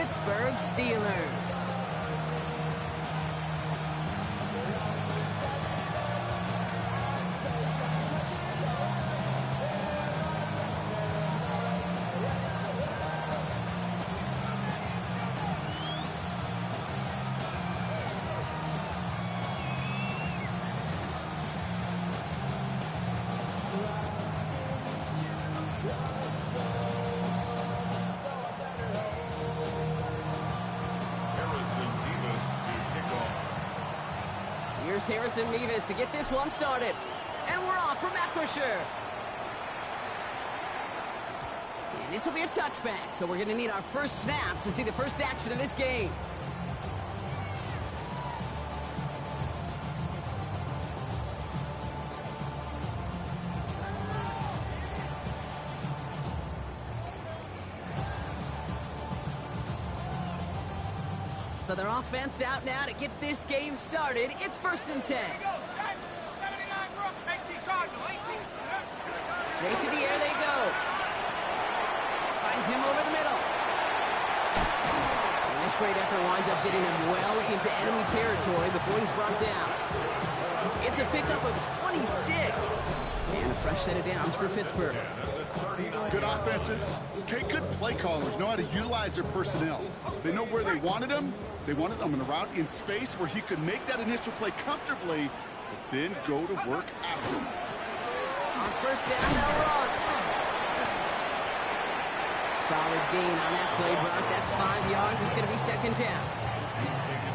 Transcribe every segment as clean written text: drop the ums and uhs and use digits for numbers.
Pittsburgh Steelers. Here's Harrison Nevis to get this one started. And we're off for Macquisher. And this will be a touchback, so we're going to need our first snap to see the first action of this game. So their offense out now to get this game started. It's 1st and 10. Here we go, set. 79, we're up. 18, Cardinal, 18. Straight to the air they go. Finds him over the middle. And this great effort winds up getting him well into enemy territory before he's brought down. It's a pickup of 26. And a fresh set of downs for Pittsburgh. Good offenses. Okay, good play callers know how to utilize their personnel. They know where they wanted them. They wanted them in a route in space where he could make that initial play comfortably, but then go to work after. On 1st down, they'll run. Solid gain on that play, Brock. That's 5 yards. It's going to be 2nd down.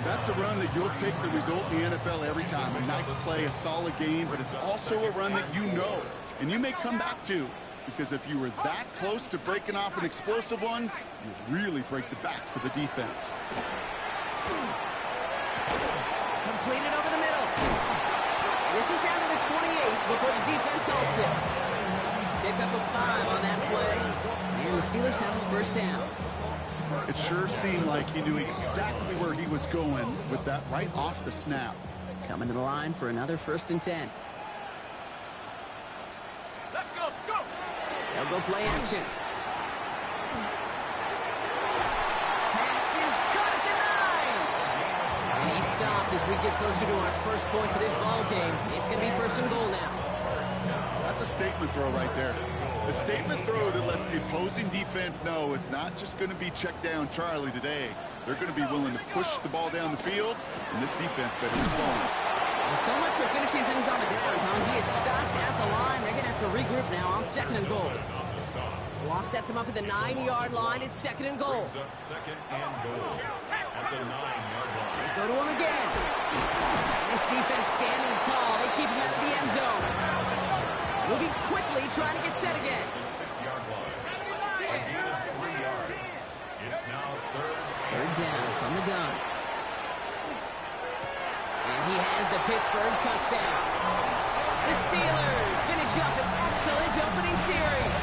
That's a run that you'll take the result in the NFL every time. A nice play, a solid game, but it's also a run that you know, and you may come back to. Because if you were that close to breaking off an explosive one, you really break the backs of the defense. Completed over the middle. And this is down to the 28 before the defense holds it. Pick up a 5 on that play. And the Steelers have a 1st down. It sure seemed like he knew exactly where he was going with that right off the snap. Coming to the line for another 1st and 10. Let's go, go. They'll go play action. Pass is caught at the 9. And he's stopped as we get closer to our first point to this ball game. It's going to be 1st and goal now. That's a statement throw right there. A statement throw that lets the opposing defense know it's not just going to be check down Charlie today. They're going to be willing to push the ball down the field, and this defense better respond. So much for finishing things on the ground, huh? He is stopped at the line. They're going to have to regroup now on 2nd and goal. Waugh sets him up at the 9-yard line. It's 2nd and goal. Second and goal at the 9-yard line. They go to him again. This defense standing tall. They keep him out of the end zone. Moving quickly, trying to get set again. The 6-yard line. A gain of 3 yards. It's now 3rd down from the gun. And he has the Pittsburgh touchdown. The Steelers finish up an excellent opening series.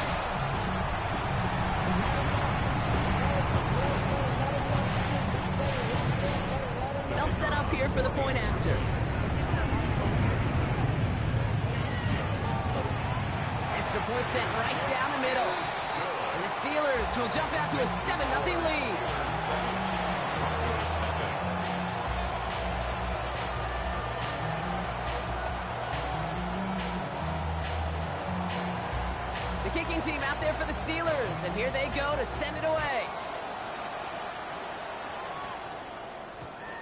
They'll set up here for the point after. Extra point set right down the middle. And the Steelers will jump out to a 7-0 lead. The kicking team out there for the Steelers, and here they go to send it away.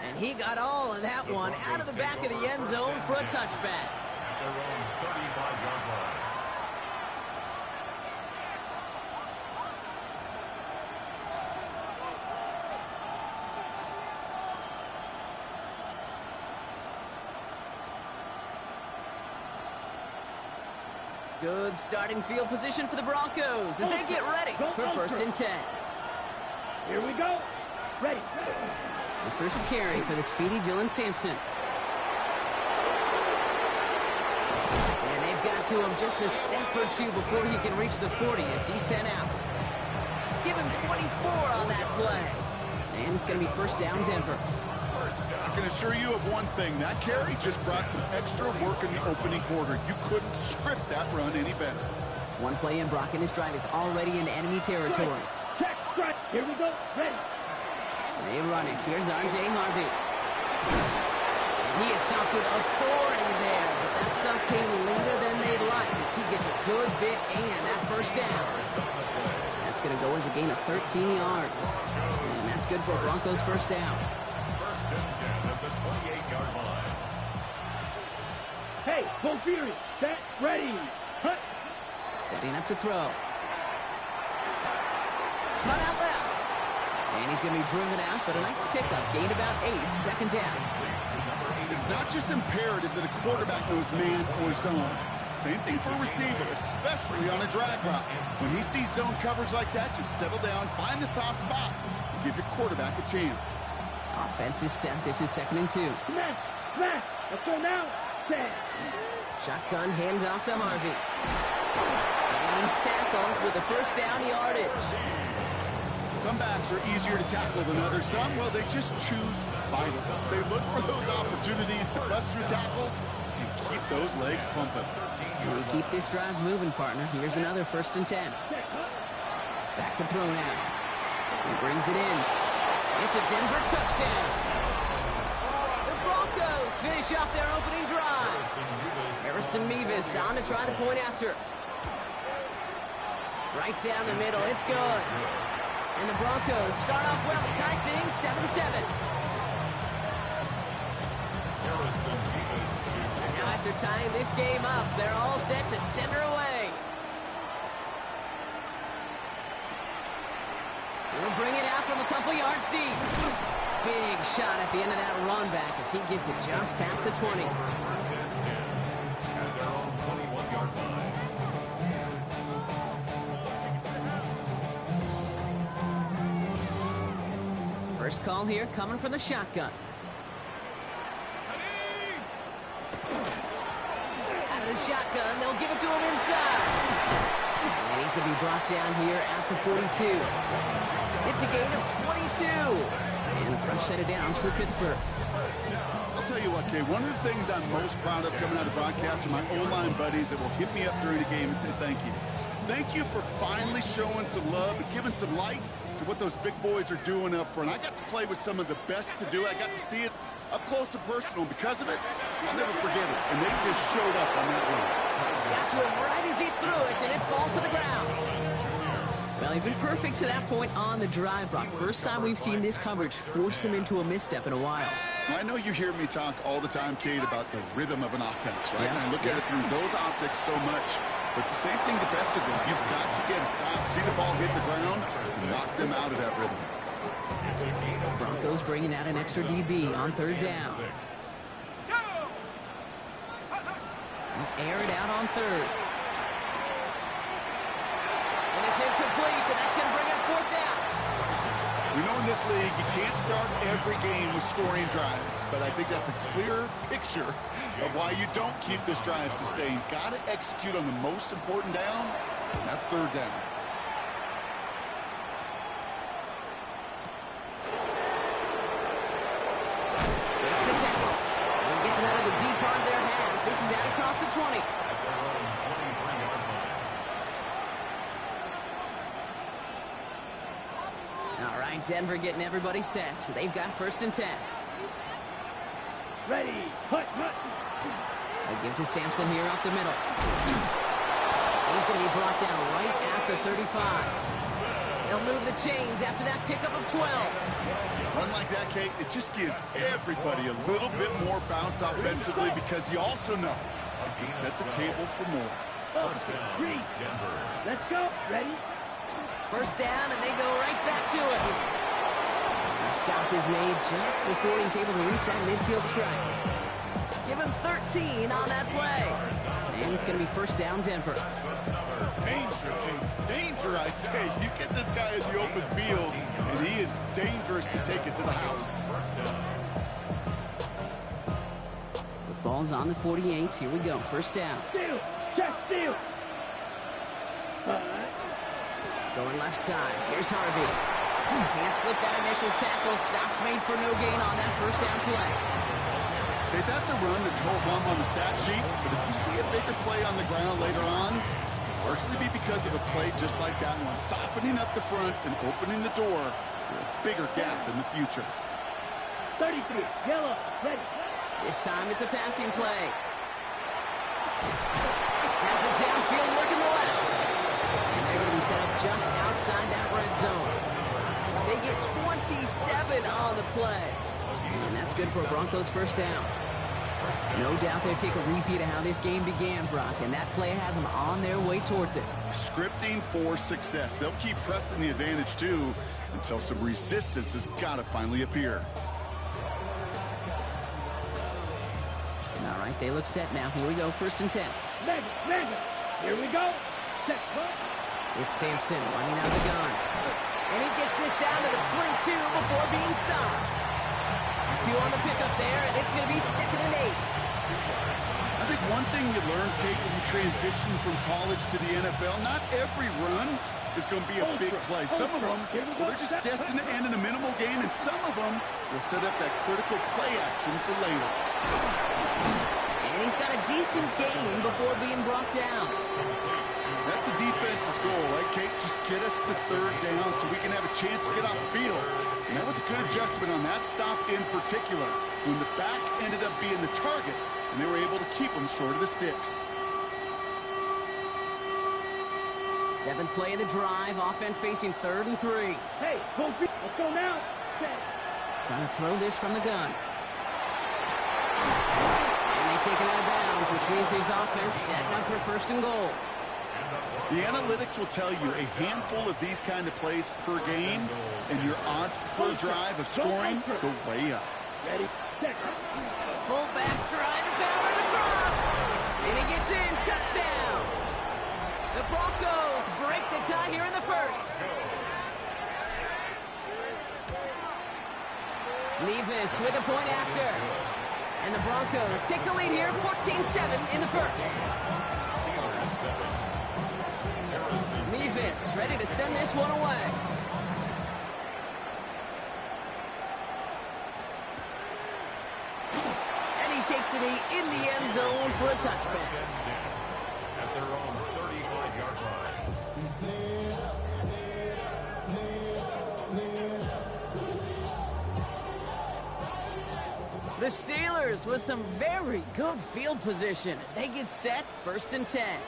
And he got all of that one out of the back of the end zone for a touchback. at their own 35-yard line. Good starting field position for the Broncos as they get ready for 1st and 10. Here we go. Ready. The first carry for the speedy Dylan Sampson. And they've got to him just a step or two before he can reach the 40 as he's sent out. Give him 24 on that play. And it's going to be 1st down Denver. I can assure you of one thing. That carry just brought some extra work in the opening quarter. You couldn't script that run any better. One play in, Brock, and his drive is already in enemy territory. Check, strike. Here we go. Ready. run it. Here's R.J. Harvey. And he is stopped with authority there, but that stop came later than they'd like as he gets a good bit and that first down. That's going to go as a gain of 13 yards. And that's good for a Broncos first down. First and 10 at the 28-yard line. Hey, full fury. Set, ready. Hunt. Setting up to throw. Cut out left. And he's going to be driven out, but a nice pickup. Gained about 8, second down. It's not just imperative that a quarterback knows man or zone. Same thing for a receiver, especially on a drag route. When he sees zone coverage like that, just settle down, find the soft spot, and give your quarterback a chance. Offense is set. This is 2nd and 2. Smash, smash. Let's go now. 10. Shotgun handoff to Harvey. And he's tackled with the first down yardage. Some backs are easier to tackle than others. Some, well, they just choose violence. They look for those opportunities to bust through tackles and keep those legs pumping. We keep this drive moving, partner. Here's another 1st and 10. Back to throw now. He brings it in. It's a Denver touchdown. The Broncos finish off their opening drive. Harrison Mevis on to try the point after. Right down the middle. It's good. And the Broncos start off well, tie things 7-7. And now after tying this game up, they're all set to send her away. We'll bring it out from a couple yards deep. Big shot at the end of that run back as he gets it just past the 20. At their own 21-yard line. First call here coming from the shotgun. Out of the shotgun, they'll give it to him inside. And he's going to be brought down here at the 42. It's a gain of 22. And a fresh set of downs for Pittsburgh. I'll tell you what, Kay, one of the things I'm most proud of coming out of broadcast are my O-line buddies that will hit me up during the game and say thank you. Thank you for finally showing some love and giving some light to what those big boys are doing up front. I got to play with some of the best to do it. I got to see it up close and personal. Because of it, I'll never forget it. And they just showed up on that run. Got to him right as he threw it, and it falls to the ground. Well, he's been perfect to that point on the drive, Brock. First time we've seen this coverage force him into a misstep in a while. I know you hear me talk all the time, Kate, about the rhythm of an offense, right? Yeah, And I look at it through those optics so much. But it's the same thing defensively. You've got to get a stop, see the ball hit the ground, to knock them out of that rhythm. Broncos bringing out an extra DB on 3rd down. Air it out on 3rd. And it's incomplete, and that's going to bring up 4th down. We know in this league you can't start every game with scoring drives, but I think that's a clear picture of why you don't keep this drive sustained. Got to execute on the most important down, and that's 3rd down. Makes the tackle. And gets it out of the deep part of their hands. This is out across the 20. All right, Denver getting everybody set. They've got 1st and 10. Ready. Hunt, hunt. They give to Sampson here up the middle. He's going to be brought down right at the 35. They'll move the chains after that pickup of 12. Run like that, Kate, it just gives everybody a little bit more bounce offensively because you also know you can set the table for more. Up, 3. Let's go. Ready. First down, and they go right back to it. The stop is made just before he's able to reach that midfield strike. Give him 13 on that play. And it's going to be 1st down, Denver. Danger, Case. Danger, I say. You get this guy in the open field, and he is dangerous to take it to the house. The ball's on the 48. Here we go. 1st down. Steal. Check steal. Going left side. Here's Harvey. Can't slip that initial tackle. Stops made for no gain on that 1st down play. Okay, that's a run that's ho-hum on the stat sheet, but if you see a bigger play on the ground later on, it'll largely be because of a play just like that one, softening up the front and opening the door for a bigger gap in the future. 33, yellow, ready. This time it's a passing play. Has it downfield working the left. And they're going to be set up just outside that red zone. They get 27 on the play. And that's good for a Broncos first down. No doubt they'll take a repeat of how this game began, Brock, and that play has them on their way towards it. Scripting for success. They'll keep pressing the advantage, too, until some resistance has got to finally appear. All right, they look set now. Here we go, 1st and 10. Madden, here we go. Set, punt. It's Sampson running out the gun. And he gets this down to the 22 before being stopped. 2 on the pickup there, and it's going to be 2nd and 8. I think one thing you learn, Kate, when you transition from college to the NFL, not every run is going to be a big play. Some of them, well, they're just destined to end in a minimal gain, and some of them will set up that critical play action for later. And he's got a decent gain before being brought down. That's a defense's goal, right, Kate? Just get us to 3rd down so we can have a chance to get off the field. And that was a good adjustment on that stop in particular, when the back ended up being the target, and they were able to keep them short of the sticks. 7th play of the drive, offense facing 3rd and 3. Hey, go feet. Let's go now. Set. Trying to throw this from the gun. And they take it out of bounds, which means his offense setting up for 1st and goal. The analytics will tell you a handful of these kind of plays per game, and your odds per drive of scoring go way up. Ready, set. Fullback trying to power it across. And he gets in. Touchdown. The Broncos break the tie here in the 1st. Nevis with a point after. And the Broncos take the lead here, 14-7 in the 1st. Nevis ready to send this one away. And he takes it in the end zone for a touchback. At their own 35-yard line. The Steelers with some very good field position as they get set, 1st and 10.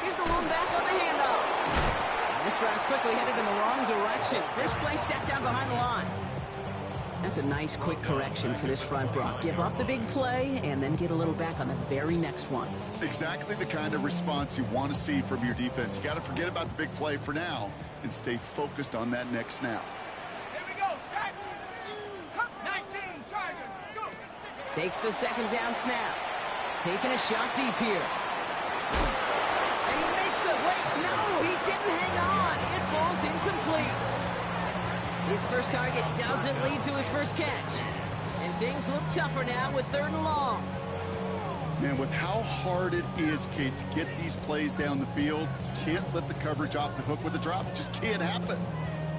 Here's the lone back on the handoff. And this drive's quickly headed in the wrong direction. First play set down behind the line. That's a nice quick correction for this front, Brock. Give up the big play and then get a little back on the very next one. Exactly the kind of response you want to see from your defense. You got to forget about the big play for now and stay focused on that next snap. Here we go, set. 19, Tigers, go. Takes the 2nd down snap. Taking a shot deep here. And he makes the, wait, no, he didn't hang on. It falls incomplete. His first target doesn't lead to his first catch. And things look tougher now with 3rd and long. Man, with how hard it is, Kate, to get these plays down the field, you can't let the coverage off the hook with a drop. It just can't happen.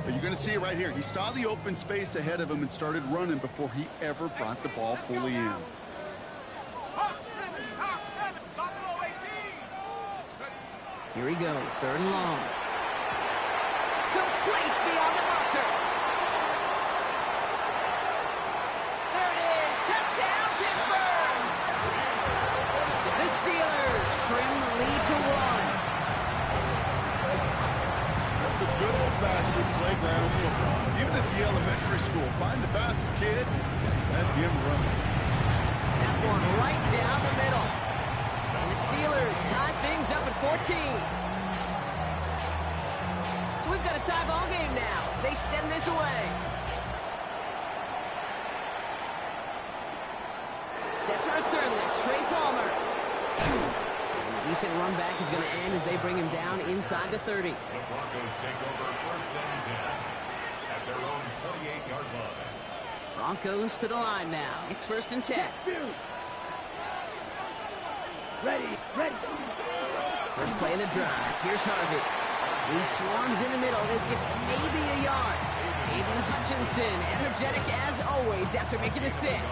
But you're going to see it right here. He saw the open space ahead of him and started running before he ever brought the ball fully in. Hawk 7, Buffalo 18. Here he goes, 3rd and long. Complete beyond the marker. There it is, touchdown Pittsburgh! The Steelers trim the lead to 1. That's some good old-fashioned playground football. Even at the elementary school, find the fastest kid, let him run. That one right down the middle. And the Steelers tie things up at 14. So we've got a tie ball game now as they send this away. Set to return this, Trey Palmer. A decent run back is going to end as they bring him down inside the 30. The Broncos take over 1st and 10 at their own 28-yard line. Broncos to the line now. It's 1st and 10. Ready. First play of the drive. Here's Harvey. He swarms in the middle. This gets maybe a yard. Aiden Hutchinson, energetic as always after making the stick.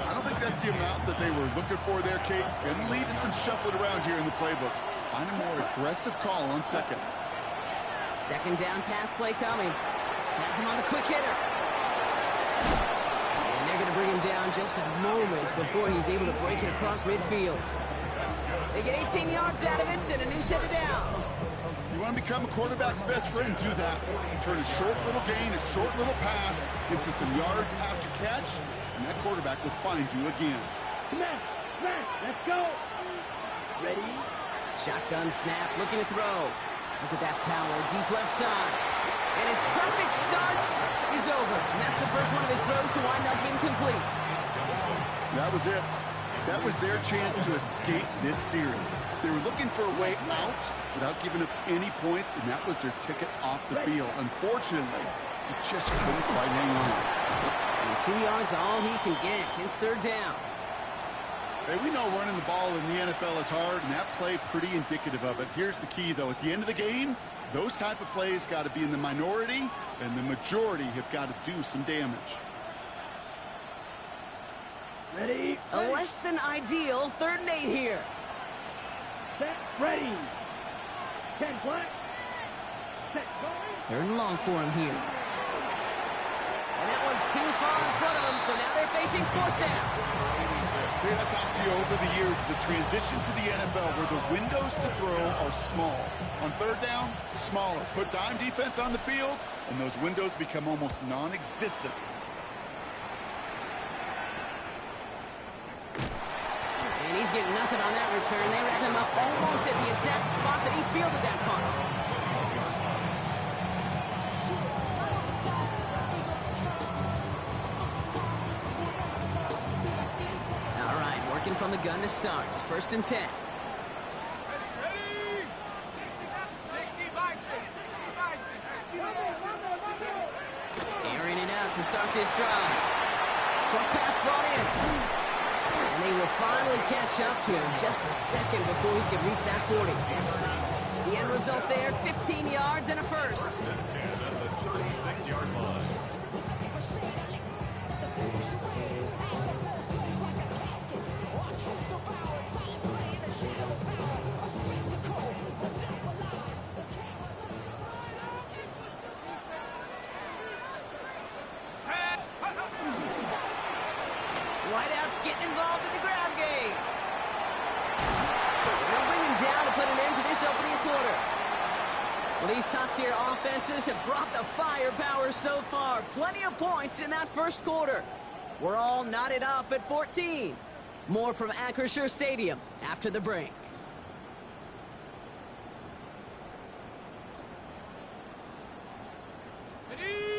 I don't think that's the amount that they were looking for there, Kate. Going to lead to some shuffling around here in the playbook. Find a more aggressive call on 2nd. 2nd down pass play coming. Has him on the quick hitter. And they're going to bring him down just a moment before he's able to break it across midfield. They get 18 yards out of it and a new set of downs. You want to become a quarterback's best friend, do that. Turn a short little gain, a short little pass into some yards after catch, and that quarterback will find you again. Smash, smash, let's go. Ready? Shotgun snap, looking to throw. Look at that power, deep left side. And his perfect start is over. And that's the first one of his throws to wind up incomplete. That was it. That was their chance to escape this series. They were looking for a way out without giving up any points, and that was their ticket off the field. Unfortunately, he just couldn't quite hang on. And 2 yards all he can get. It's third down. Hey, we know running the ball in the NFL is hard, and that play pretty indicative of it. Here's the key, though. At the end of the game, those type of plays got to be in the minority, and the majority have got to do some damage. Ready? A less than ideal 3rd and 8 here. Set, ready. 10 flat. Set, going. 3rd and long for him here. And that one's too far in front of him, so now they're facing 4th down. Hey, I've talked to you over the years, the transition to the NFL where the windows to throw are small. On 3rd down, smaller. Put dime defense on the field, and those windows become almost non-existent. And he's getting nothing on that return. They wrap him up almost at the exact spot that he fielded that punt. All right, working from the gun to start. 1st and 10. Ready? 60 Bison. 60 Bison. Airing it out to start this drive. Short pass brought in. And they will finally catch up to him just a second before he can reach that 40. The end result there, 15 yards and a first. 36-yard line. Whiteout's getting involved in the ground game. They'll bring him down to put an end to this opening quarter. Well, these top-tier offenses have brought the firepower so far. Plenty of points in that first quarter. We're all knotted up at 14. More from Acrisure Stadium after the break.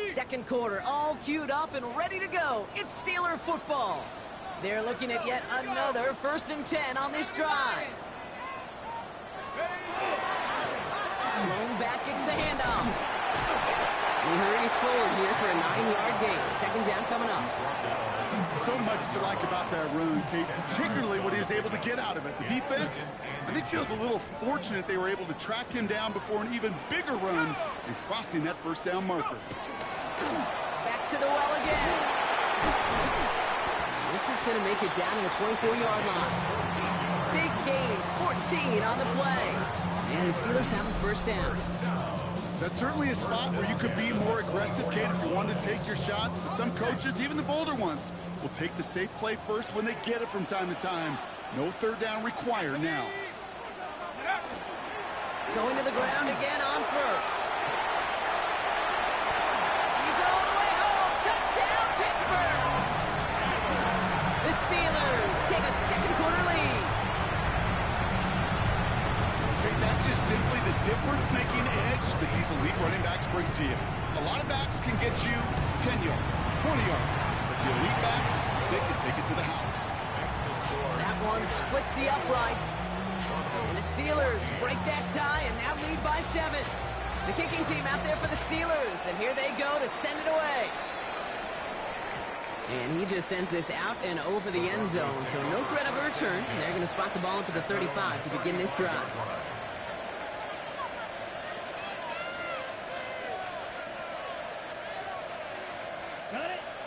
Second quarter, all queued up and ready to go. It's Steeler football. They're looking at yet another 1st and 10 on this drive. Long back gets the handoff. He hurries forward here for a 9-yard gain. 2nd down coming up. So much to like about that run, Kate, particularly what he was able to get out of it. The defense, I think, feels a little fortunate they were able to track him down before an even bigger run and crossing that 1st down marker. Back to the well again. This is going to make it down to the 24-yard line. Big gain, 14 on the play. And the Steelers have a 1st down. That's certainly a spot where you could be more aggressive, Kate, if you wanted to take your shots. But some coaches, even the bolder ones, will take the safe play first when they get it from time to time. No 3rd down required now. Going to the ground again on 1st. He's all the way home. Touchdown, Pittsburgh. The Steelers take a 2nd quarter lead. Okay, that's just simply the difference-making edge that these elite running backs bring to you. A lot of backs can get you 10 yards, 20 yards. But the elite backs, they can take it to the house. That one splits the uprights. And the Steelers break that tie and now lead by 7. The kicking team out there for the Steelers. And here they go to send it away. And he just sends this out and over the end zone. So no threat of a return. They're going to spot the ball up at the 35 to begin this drive.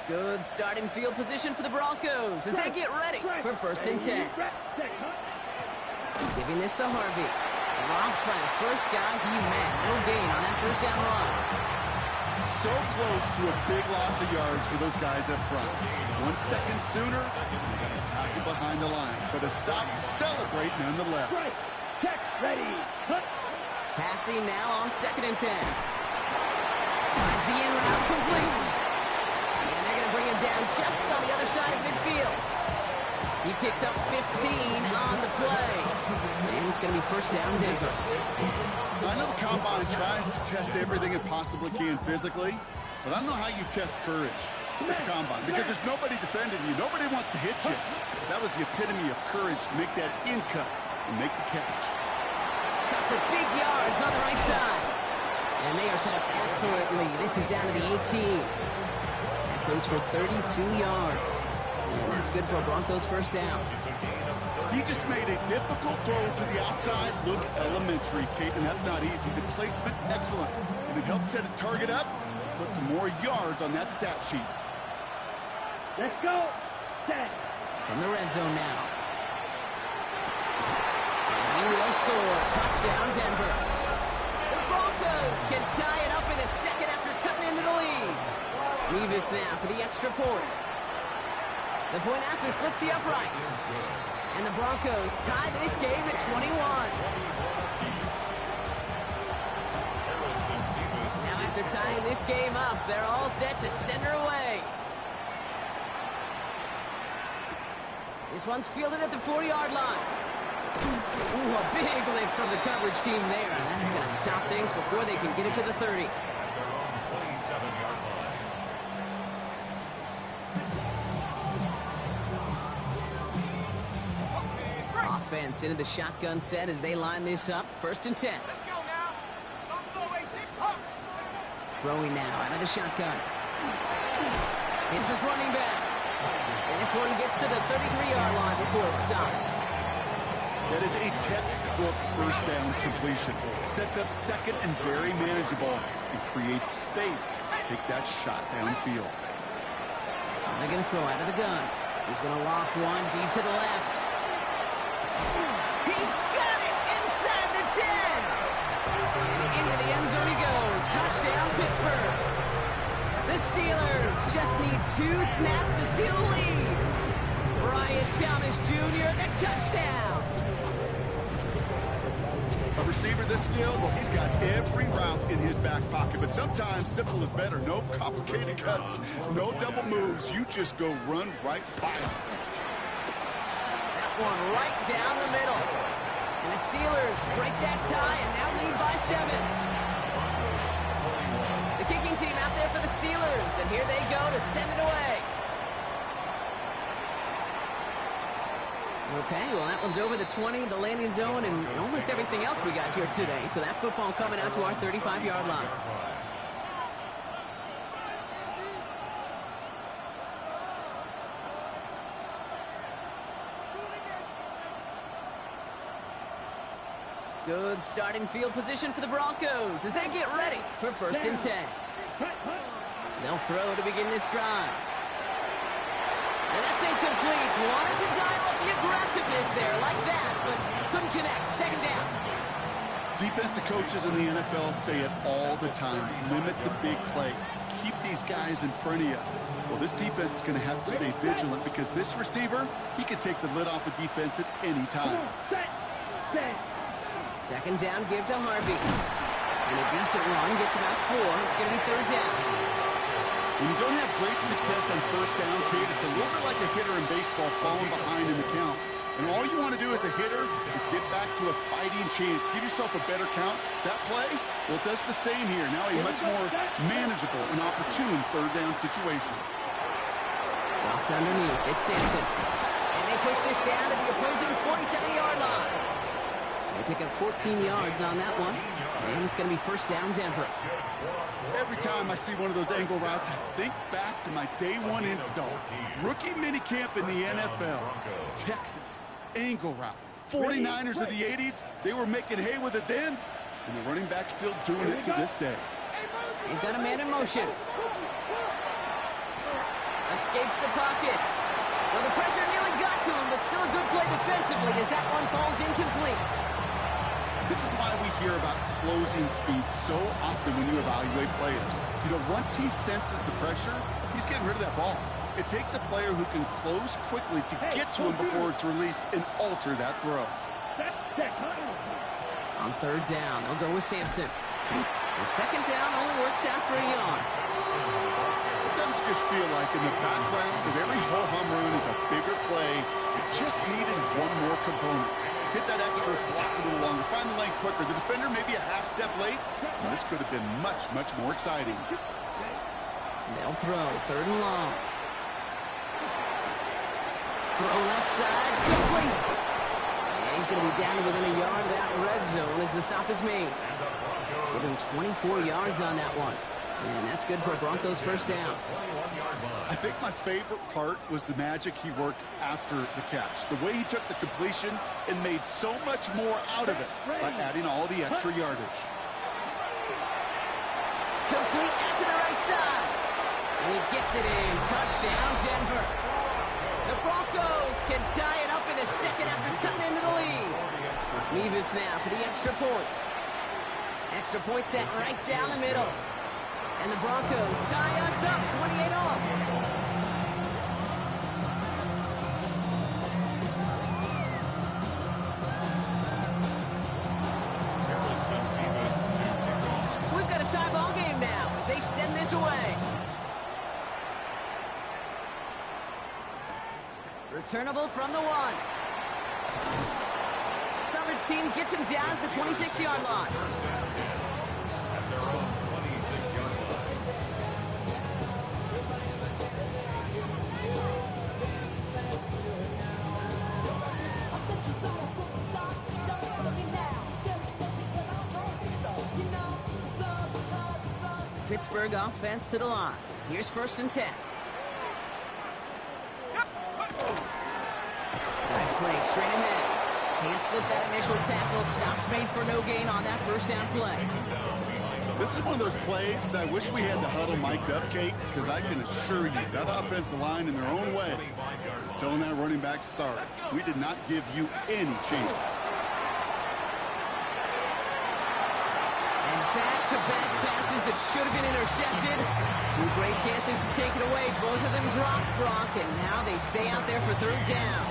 Good starting field position for the Broncos as they get ready for 1st and 10. Giving this to Harvey. Dropped by the first guy he met. No gain on that 1st down run. so close to a big loss of yards for those guys up front. 1 second sooner, they're going to tackle behind the line. But a stop to celebrate nonetheless. Right. Check. Ready. Hunt. Passing now on 2nd and 10. Finds the in route complete. And they're going to bring him down just on the other side of midfield. He picks up 15 on the play. And it's going to be first down Denver. I know the Combine tries to test everything it possibly can physically, but I don't know how you test courage with the Combine because there's nobody defending you. Nobody wants to hit you. That was the epitome of courage to make that in cut and make the catch. Cut for big yards on the right side. And they are set up excellently. This is down to the 18. That goes for 32 yards. And that's good for a Broncos first down. He just made a difficult throw to the outside. Look elementary, Kate, and that's not easy. The placement, excellent. And it helps set his target up to put some more yards on that stat sheet. Let's go. Set. From the red zone now. And he will score. Touchdown, Denver. The Broncos can tie it up in a second after cutting into the lead. Revis now for the extra point. The point after splits the uprights. And the Broncos tie this game at 21. Now after tying this game up, they're all set to send her away. This one's fielded at the 40-yard line. Ooh, a big lift from the coverage team there. And that is going to stop things before they can get it to the 30. Offense into the shotgun set as they line this up. 1st and 10. Let's go now. Don't go waiting. Hunt. Throwing now out of the shotgun. It's his running back. And this one gets to the 33-yard line before it's stopped. That is a textbook first down completion. Sets up second and very manageable and creates space to take that shot downfield. They're going to throw out of the gun. He's going to loft one deep to the left. He's got it inside the 10. And into the end zone he goes. Touchdown, Pittsburgh. The Steelers just need 2 snaps to steal the lead. Brian Thomas Jr., the touchdown. A receiver this skilled, well, he's got every route in his back pocket. But sometimes simple is better. No complicated cuts, no double moves. You just go run right by him. That one right down the middle. And the Steelers break that tie and now lead by 7. The kicking team out there for the Steelers. And here they go to send it away. Okay, well, that one's over the 20, the landing zone, and almost everything else we got here today. So that football coming out to our 35-yard line. Good starting field position for the Broncos as they get ready for 1st and 10. They'll throw to begin this drive. And that's incomplete. Wanted to dial up the aggressiveness there like that, but couldn't connect. 2nd down. Defensive coaches in the NFL say it all the time. Limit the big play. Keep these guys in front of you. Well, this defense is going to have to stay vigilant because this receiver, he can take the lid off a defense at any time. 2nd down, give to Harvey. And a decent run gets about 4. It's going to be 3rd down. When you don't have great success on 1st down, Kate, it's a little bit like a hitter in baseball falling behind in the count. And all you want to do as a hitter is get back to a fighting chance. Give yourself a better count. That play, well, it does the same here. Now a much more manageable and opportune 3rd down situation. Dropped underneath. It's Sampson. And they push this down to the opposing 47-yard line. They pick up 14 yards on that one. And it's going to be 1st down, Denver. Every time I see one of those angle routes, I think back to my day 1 install. Rookie minicamp in the NFL. Texas, angle route. 49ers of the 80s, they were making hay with it then, and the running back still doing it to this day. They've got a man in motion. Escapes the pocket. Well, the pressure nearly got to him, but still a good play defensively as that one falls incomplete. This is why we hear about closing speed so often when you evaluate players. You know, once he senses the pressure, he's getting rid of that ball. It takes a player who can close quickly to get to him before it's released and alter that throw. On third down, they'll go with Sampson. And second down only works out for a yard. Sometimes you just feel like in the background of every ho-hum run is a bigger play. It just needed one more component. Hit that extra block a little longer, find the lane quicker. The defender maybe a half step late, and this could have been much, much more exciting. They'll throw, third and long. Throw left side, complete. And he's going to be down to within a yard of that red zone as the stop is made. Give him 24 yards on that one. And that's good for a Broncos first down. I think my favorite part was the magic he worked after the catch. The way he took the completion and made so much more out of it by adding all the extra yardage. Complete out to the right side. And he gets it in. Touchdown, Denver. The Broncos can tie it up in a second after cutting into the lead. Mevis now for the extra point. Extra point set right down the middle. And the Broncos tie us up 28 all. So we've got a tie ball game now as they send this away. Returnable from the 1. Coverage team gets him down at the 26-yard line. Pittsburgh offense to the line. Here's first and 10. Nice play straight ahead. Can't slip that initial tackle. Stops made for no gain on that first down play. This is one of those plays that I wish we had the huddle mic'd up, Kate, because I can assure you that offensive line in their own way is telling that running back, sorry, we did not give you any chance. Back-to-back passes that should have been intercepted. Two great chances to take it away. Both of them dropped, Brock, and now they stay out there for third down.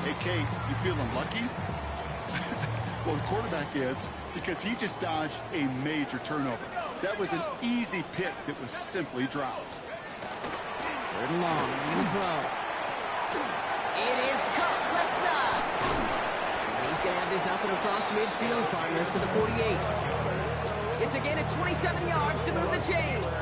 Hey, Kate, you feeling lucky? Well, the quarterback is, because he just dodged a major turnover. That was an easy pick that was simply dropped. Third and long, and throw. It is cut left side. And he's going to have this up and across midfield, partner, to the 48. It's again at 27 yards to move the chains.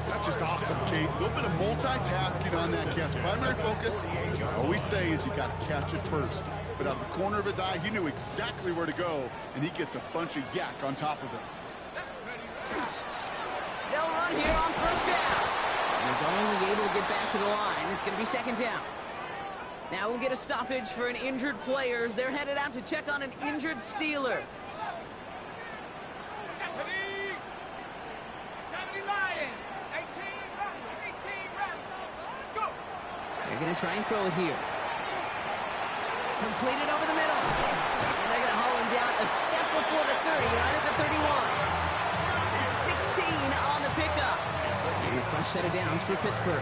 That's just awesome, Kate. A little bit of multitasking on that catch. Primary focus, as I always say, is you got to catch it first. But out of the corner of his eye, he knew exactly where to go, and he gets a bunch of yak on top of it. They'll run here on first down. And he's only able to get back to the line. It's going to be second down. Now we'll get a stoppage for an injured player as they're headed out to check on an injured Steeler. 70 Lions. 18 Rebels. Let's go. They're going to try and throw it here. Completed over the middle. And they're going to haul him down a step before the 30, right at the 31. That's 16 on the pickup. And a fresh set of downs for Pittsburgh.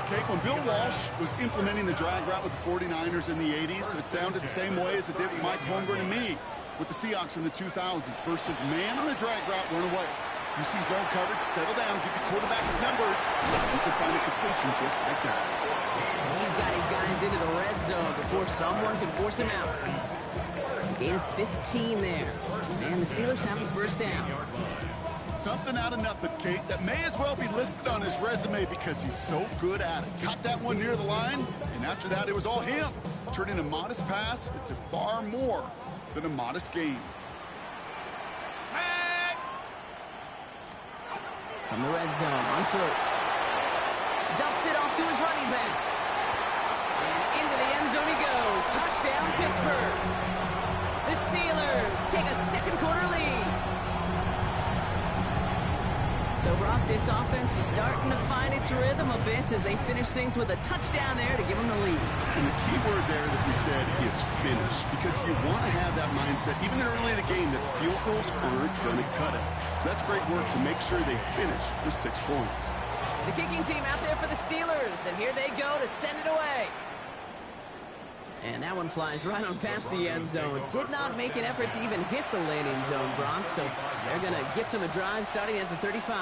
Okay, when Bill Walsh was implementing the drag route with the 49ers in the 80s, it sounded the same way as it did with Mike Holmgren and me with the Seahawks in the 2000s. Versus man on the drag route, run away. You see zone coverage, settle down, give your quarterback his numbers. You can find a completion just like that. He's got his guys into the red zone before someone can force him out. Gain of 15 there. And the Steelers have the first down. Something out of nothing, Kate, that may as well be listed on his resume because he's so good at it. Caught that one near the line, and after that, it was all him. Turning a modest pass into far more than a modest gain. From the red zone on first. Dumps it off to his running back. And into the end zone he goes. Touchdown, Pittsburgh. The Steelers take a second quarter lead. So, Brock, this offense starting to find its rhythm a bit as they finish things with a touchdown there to give them the lead. And the key word there that we said is finish, because you want to have that mindset, even early in the game, that field goals aren't going to cut it. So that's great work to make sure they finish with 6 points. The kicking team out there for the Steelers, and here they go to send it away. And that one flies right on past the end zone. Did not make an effort to even hit the landing zone, Brock, so they're going to gift him a drive starting at the 35.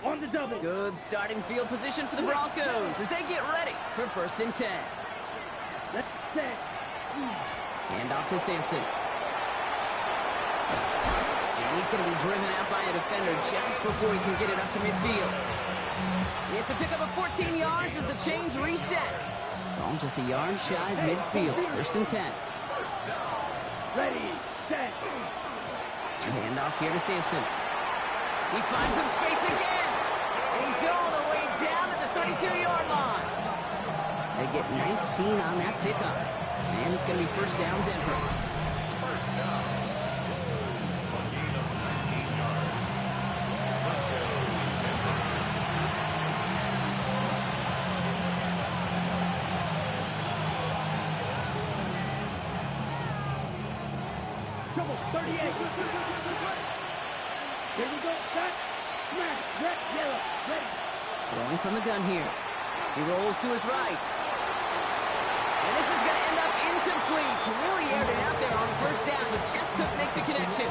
On the double. Good starting field position for the Broncos as they get ready for 1st and 10. Let's set. Hand off to Sampson. And he's going to be driven out by a defender just before he can get it up to midfield. It's a pickup of 14 yards as the chains reset. Ball just a yard shy of midfield. 1st and 10. Ready, set. Hand off here to Sampson. He finds some space again. And he's all the way down at the 32-yard line. They get 19 on that pickup. And it's going to be 1st down, Denver. First down. A gain of 19 yards. 1st down, Denver. Trouble 38. Here we go. Set. Smash. Red, yellow. Ready. Throwing from the gun here. He rolls to his right. And this is going to end up incomplete. He really aired it out there on 1st down, but just couldn't make the connection.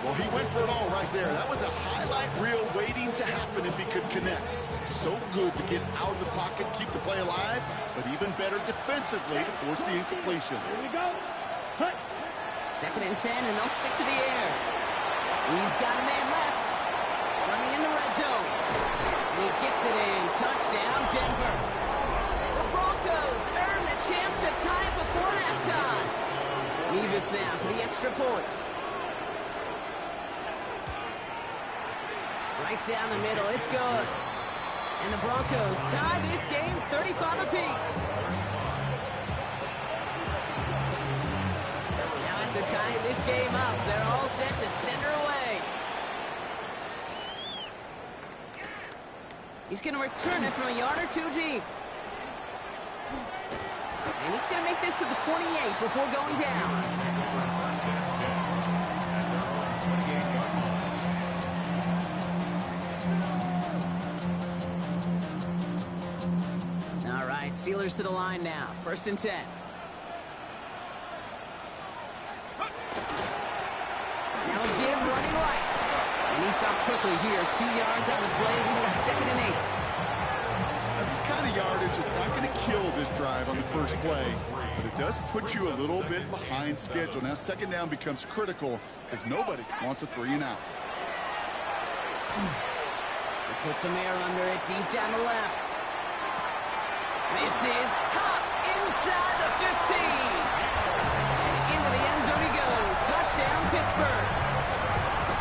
Well, he went for it all right there. That was a highlight reel waiting to happen if he could connect. So good to get out of the pocket, keep the play alive, but even better defensively to force the incompletion. Here we go. Hut. 2nd and 10, and they'll stick to the air. He's got a man left. Running in the red zone. And he gets it in. Touchdown, Denver. The Broncos earn the chance to tie it before halftime. Nevis now for the extra point. Right down the middle. It's good. And the Broncos tie this game 35 apiece. Now after tying this game up, they're all set to center away. He's going to return it from a yard or two deep. And he's going to make this to the 28 before going down. All right, Steelers to the line now. 1st and 10. Now a give running right. And he stopped quickly here. 2 yards on the play. We've got 2nd and 8. That's the kind of yardage that's not going to kill this drive on the first play, but it does put you a little bit behind schedule. Now 2nd down becomes critical because nobody wants a 3 and out. He puts some air under it deep down the left. This is caught inside the 15. And into the end zone he goes. Touchdown, Pittsburgh.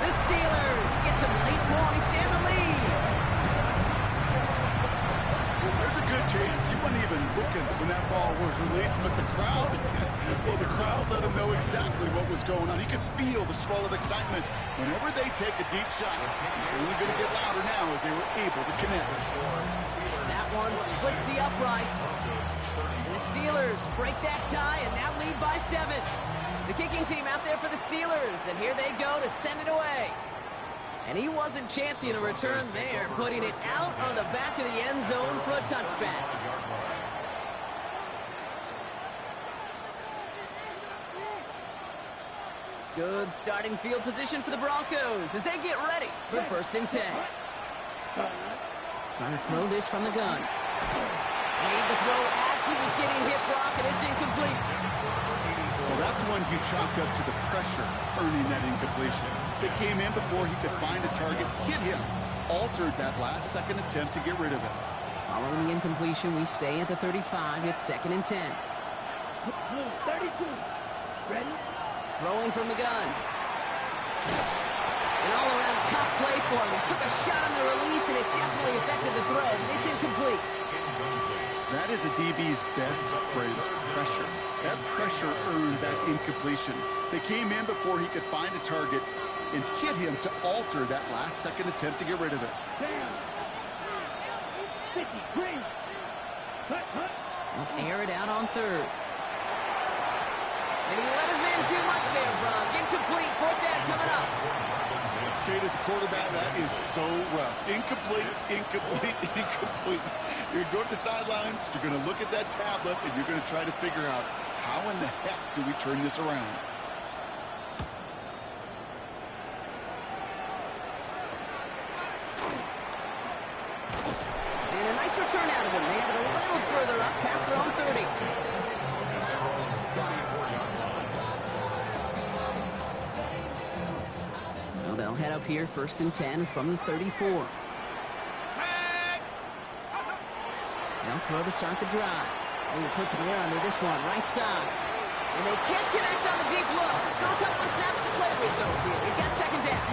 The Steelers get some late points and the lead. There's a good chance he wasn't even looking when that ball was released, but the crowd, well, the crowd let him know exactly what was going on. He could feel the swell of excitement. Whenever they take a deep shot, it's only going to get louder now as they were able to connect. That one splits the uprights. And the Steelers break that tie and now lead by 7. The kicking team out there for the Steelers, and here they go to send it away. And he wasn't chancing a return there, putting it out on the back of the end zone for a touchback. Good starting field position for the Broncos as they get ready for 1st and 10. Trying to throw this from the gun. Made the throw as he was getting hit, Brock, and it's incomplete. Well, that's one you chalked up to the pressure, earning that incompletion. They came in before he could find a target, hit him, altered that last-second attempt to get rid of it. Following the incompletion, we stay at the 35. It's 2nd and 10. 32. Ready? Throwing from the gun. An all-around tough play for him. He took a shot on the release, and it definitely affected the throw. It's incomplete. That is a DB's best friend, pressure. That pressure earned that incompletion. They came in before he could find a target, and hit him to alter that last-second attempt to get rid of it. Down. 50, green. Cut. He'll air it out on third. And he let his man too much there, Brock. Incomplete. Fourth down coming up. Kate, as a quarterback, that is so rough. Incomplete. You're going to go to the sidelines, you're going to look at that tablet, and you're going to try to figure out how in the heck do we turn this around. And a nice return out of him. They have it a little further up past their own 30. So they'll head up here, 1st and 10 from the 34. They'll throw to start the drive. Oh, he puts him there under this one, right side. And they can't connect on the deep look. Still a couple of snaps to play with, though, here. We've got 2nd down.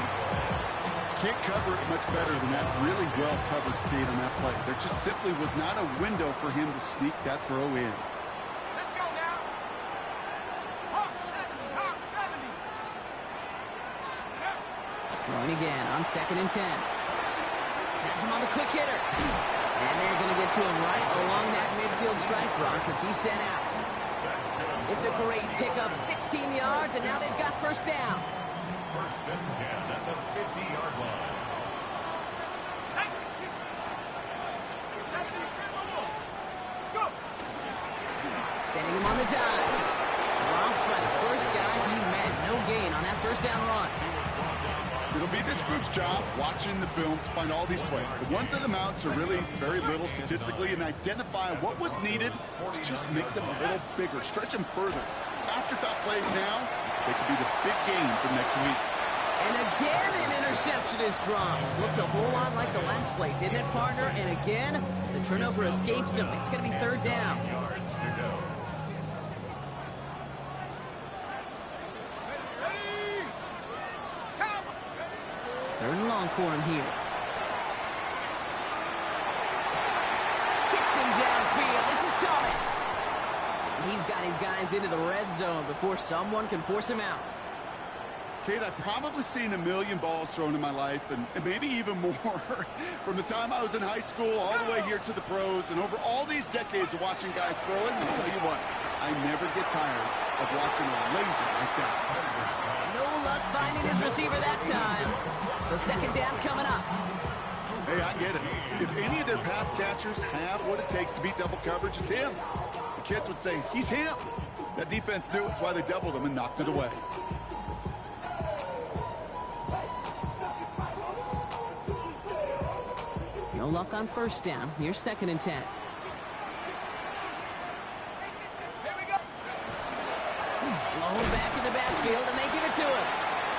Can't cover it much better than that. Really well covered, Kate, on that play. There just simply was not a window for him to sneak that throw in. Let's go now. Hawk 70. Throwing again on 2nd and 10. Has him on the quick hitter. And they're going to get to him right along that midfield stripe, Brock, as he's sent out. It's a great pickup, 16 yards, and now they've got 1st down. 1st and 10 at the 50-yard line. Let's go. Sending him on the dive. Dropped by the first guy he met. No gain on that 1st down run. It'll be this group's job watching the film to find all these plays. The ones that amount to really very little statistically and identify what was needed to just make them a little bigger, stretch them further. Afterthought plays now, they could be the big gains of next week. And again, an interception is dropped. Looked a whole lot like the last play, didn't it, partner? And again, the turnover escapes him. It's going to be 3rd down. Yards to go. Third and long for him here. Hits him downfield. This is Thomas. He's got his guys into the red zone before someone can force him out. Kate, I've probably seen a million balls thrown in my life, and maybe even more. From the time I was in high school all the way here to the pros, and over all these decades of watching guys throw it, I'll tell you what, I never get tired of watching a laser like that. No luck finding his receiver that time. So 2nd down coming up. Hey, I get it. If any of their pass catchers have what it takes to beat double coverage, it's him. The kids would say, he's him. That defense knew it's why they doubled him and knocked it away. No luck on 1st down. Here's 2nd and 10. Low back in the backfield, and they give it to him.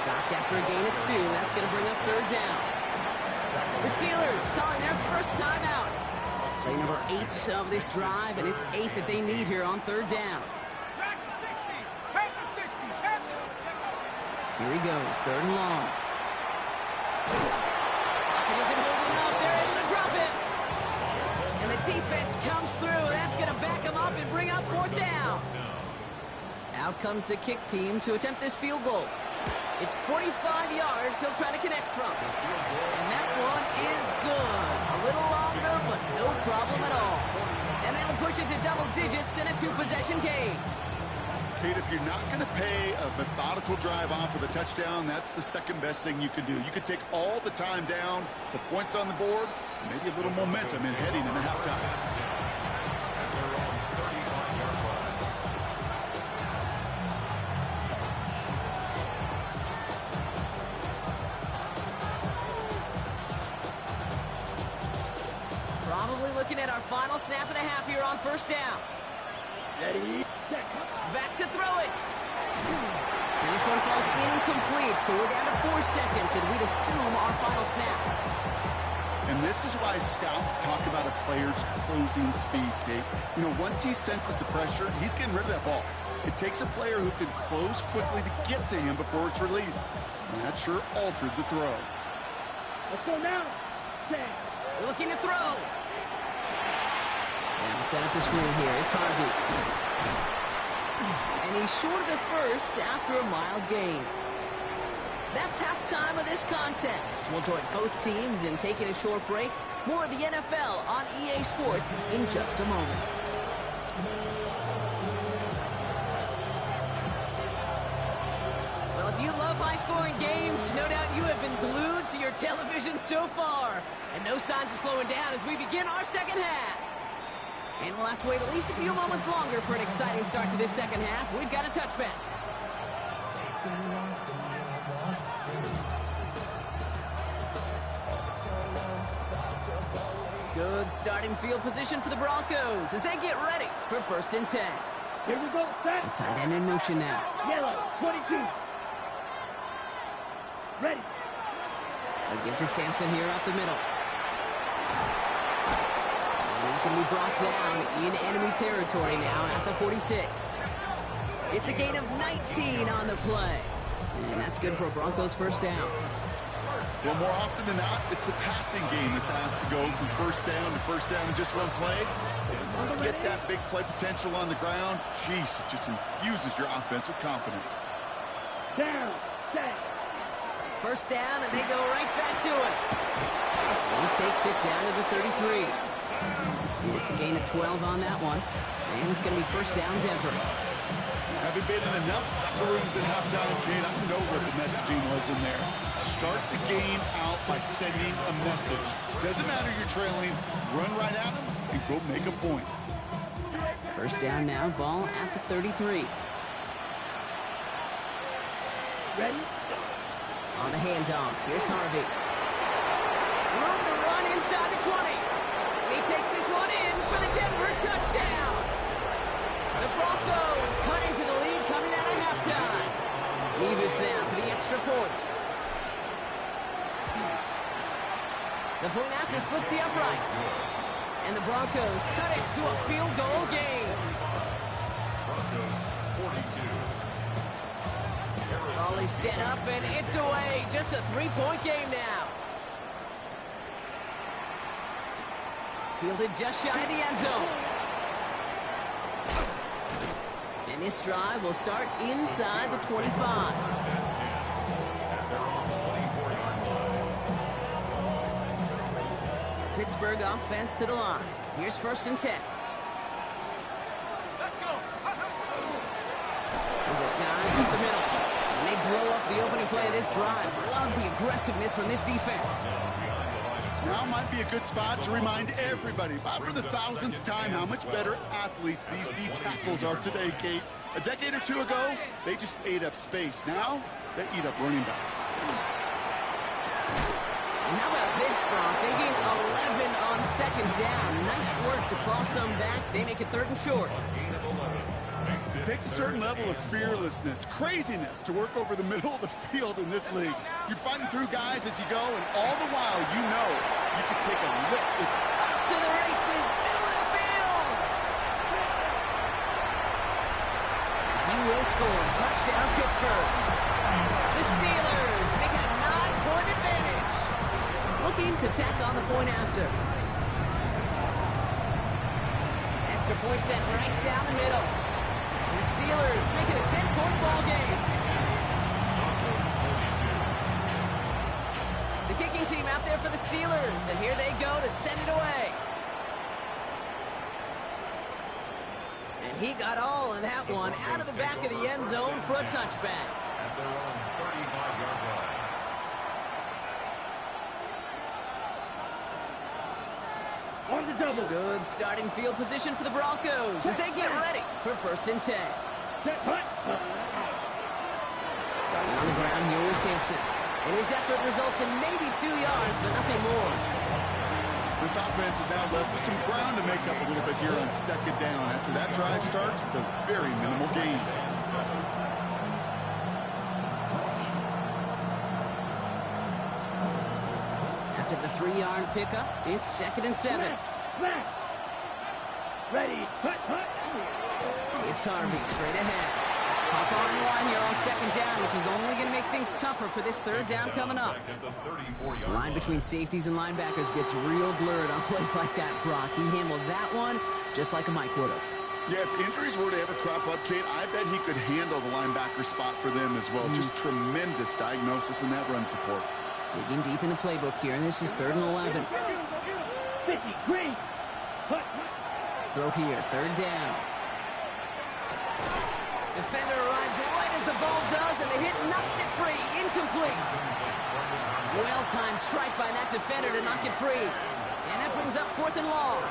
Stopped after a gain of 2. That's going to bring up 3rd down. The Steelers calling their 1st timeout. Play number 8 of this drive, and it's 8 that they need here on 3rd down. Here he goes, 3rd and long. Pocket isn't holding up. They're able to drop it. And the defense comes through. That's going to back him up and bring up 4th down. Out comes the kick team to attempt this field goal. It's 45 yards he'll try to connect from. And that one is good. A little longer, but no problem at all. And that'll push it to double digits in a 2-possession game. Kate, if you're not going to pay a methodical drive off with a touchdown, that's the second best thing you can do. You could take all the time down, the points on the board, maybe a little momentum in heading into halftime. Probably looking at our final snap of the half here on 1st down. Ready, set. Back to throw it. And this one falls incomplete, so we're down to 4 seconds, and we'd assume our final snap. And this is why scouts talk about a player's closing speed, Kate. You know, once he senses the pressure, he's getting rid of that ball. It takes a player who can close quickly to get to him before it's released. And that sure altered the throw. Let's go now. Set. Looking to throw. And set up the screen here. It's Harvey. And he's short of the first after a mild gain. That's halftime of this contest. We'll join both teams in taking a short break. More of the NFL on EA Sports in just a moment. Well, if you love high-scoring games, no doubt you have been glued to your television so far. And no signs of slowing down as we begin our second half. And we'll have to wait at least a few moments longer for an exciting start to this second half. We've got a touchback. Good starting field position for the Broncos as they get ready for 1st and 10. Here we go, set. The tight end in motion now. Yellow, 22. Ready. They'll give to Sampson here up the middle. And he's going to be brought down in enemy territory now at the 46. It's a gain of 19 on the play. And that's good for a Broncos 1st down. Well, more often than not, it's the passing game that's asked to go from 1st down to 1st down in just one play. Get that big play potential on the ground. Jeez, it just infuses your offense with confidence. Down, set. 1st down, and they go right back to it. He takes it down to the 33. It's a gain of 12 on that one. And it's going to be 1st down, Denver. Having been in enough locker rooms at halftime, Kate, I know what the messaging was in there. Start the game out by sending a message. Doesn't matter you're trailing, run right at them and go make a point. 1st down now, ball at the 33. Ready. On the handoff, here's Harvey. Room to run inside the 20. And he takes this one in for the Denver touchdown. The Broncos cut into the lead coming out of halftime. Nevis now for the extra point. The point after splits the uprights. And the Broncos cut it to a field goal game. Broncos 42. Ball is set up and it's away. Just a 3-point game now. Fielded just shy of the end zone. And this drive will start inside the 25. Pittsburgh offense to the line. Here's 1st and 10. Let's go. There's a dive up the middle. And they blow up the opening play of this drive. Love the aggressiveness from this defense. Now might be a good spot to remind everybody, about for the 1000th time, how much better athletes these D tackles are today, Kate. A decade or two ago, they just ate up space. Now, they eat up running backs. And how about this, Brock? They gain 11 on 2nd down. Nice work to claw some back. They make it 3rd and short. It takes a certain level of fearlessness, craziness to work over the middle of the field in this league. You're fighting through guys as you go, and all the while, you know you can take a lick with... Up to the races, middle of the field. He will score. Touchdown, Pittsburgh. The Steelers making a 9-point advantage. Looking to tack on the point after. Extra point sent right down the middle. And the Steelers making a 10-point ball game. The kicking team out there for the Steelers, and here they go to send it away. And he got all of that one out of the back of the end zone for a touchback. At their own 35-yard line. On the double. Good starting field position for the Broncos as they get ready for 1st and 10. Set, hut. Starting on the ground here with Sampson. And his effort results in maybe 2 yards, but nothing more. This offense is now left with some ground to make up a little bit here on 2nd down after that drive starts with a very minimal gain. After the 3-yard pickup, it's 2nd and 7. Smash. Ready. Hut, hut. It's Harvey straight ahead. Hop on the line here on 2nd down, which is only going to make things tougher for this 3rd down coming up. The line between safeties and linebackers gets real blurred on plays like that, Brock. He handled that one just like a Mike would have. Yeah, if injuries were to ever crop up, Kate, I bet he could handle the linebacker spot for them as well. Just tremendous diagnosis in that run support. Digging deep in the playbook here, and this is 3rd and 11. 50, green. Put. Throw here, 3rd down. Defender arrives right as the ball does, and the hit knocks it free. Incomplete. Well-timed strike by that defender to knock it free. And that brings up 4th and long.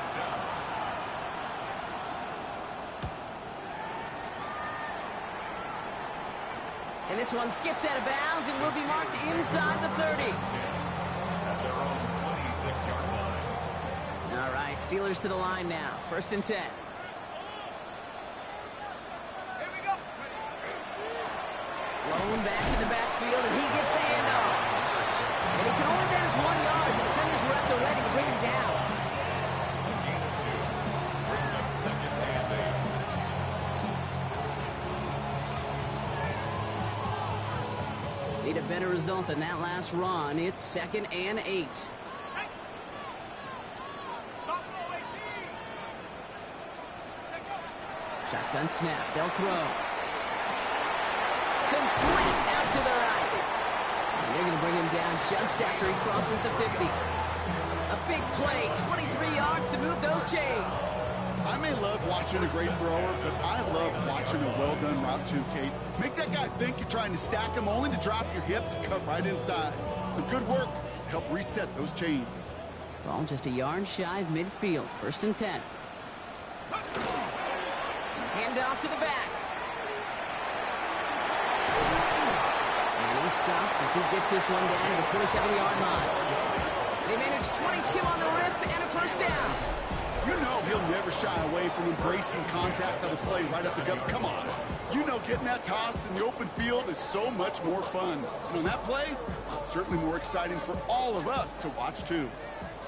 And this one skips out of bounds and will be marked inside the 30. At their own 26-yard line. All right, Steelers to the line now. 1st and 10. Here we go. Blown back in the backfield, and he gets the handoff. And he can only manage 1 yard. The defenders were at the ready to bring him down. Gain of 2. Brings up 2nd and 8. Need a better result than that last run. It's 2nd and 8. Shotgun snap. They'll throw. Complete out to the right. And they're going to bring him down just after he crosses the 50. A big play. 23 yards to move those chains. I may love watching a great thrower, but I love watching a well-done route too, Kate. Make that guy think you're trying to stack him, only to drop your hips and cut right inside. Some good work to help reset those chains. Ball just a yard shy of midfield. 1st and 10. Hand off to the back. And he's stopped as he gets this one down to the 27-yard line. They manage 22 on the rip and a 1st down. You know he'll never shy away from embracing contact on the play right up the gut. Come on. You know getting that toss in the open field is so much more fun. And on that play, certainly more exciting for all of us to watch too.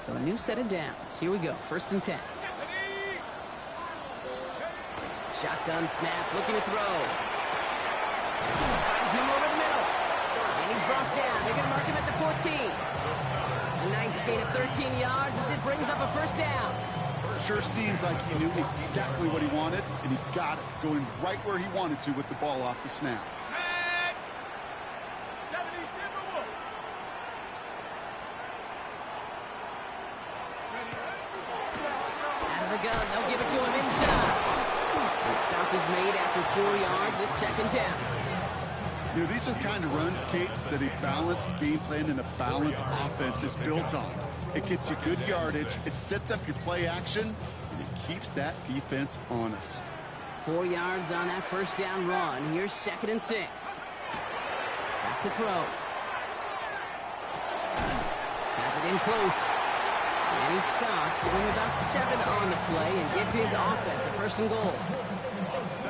So a new set of downs. Here we go. 1st and 10. Shotgun snap, looking to throw. Finds him over the middle. And he's brought down. They're going to mark him at the 14. A nice gain of 13 yards as it brings up a 1st down. Sure seems like he knew exactly what he wanted, and he got it, going right where he wanted to with the ball off the snap. Out of the gun, they'll give it to him inside. And stop is made after 4 yards. It's 2nd down. You know, these are the kind of runs, Kate, that a balanced game plan and a balanced offense is built on. It gets you good yardage, it sets up your play action, and it keeps that defense honest. 4 yards on that 1st down run. Here's 2nd and 6. Back to throw. Has it in close. And he's stopped. Give him about 7 on the play and give his offense a 1st and goal.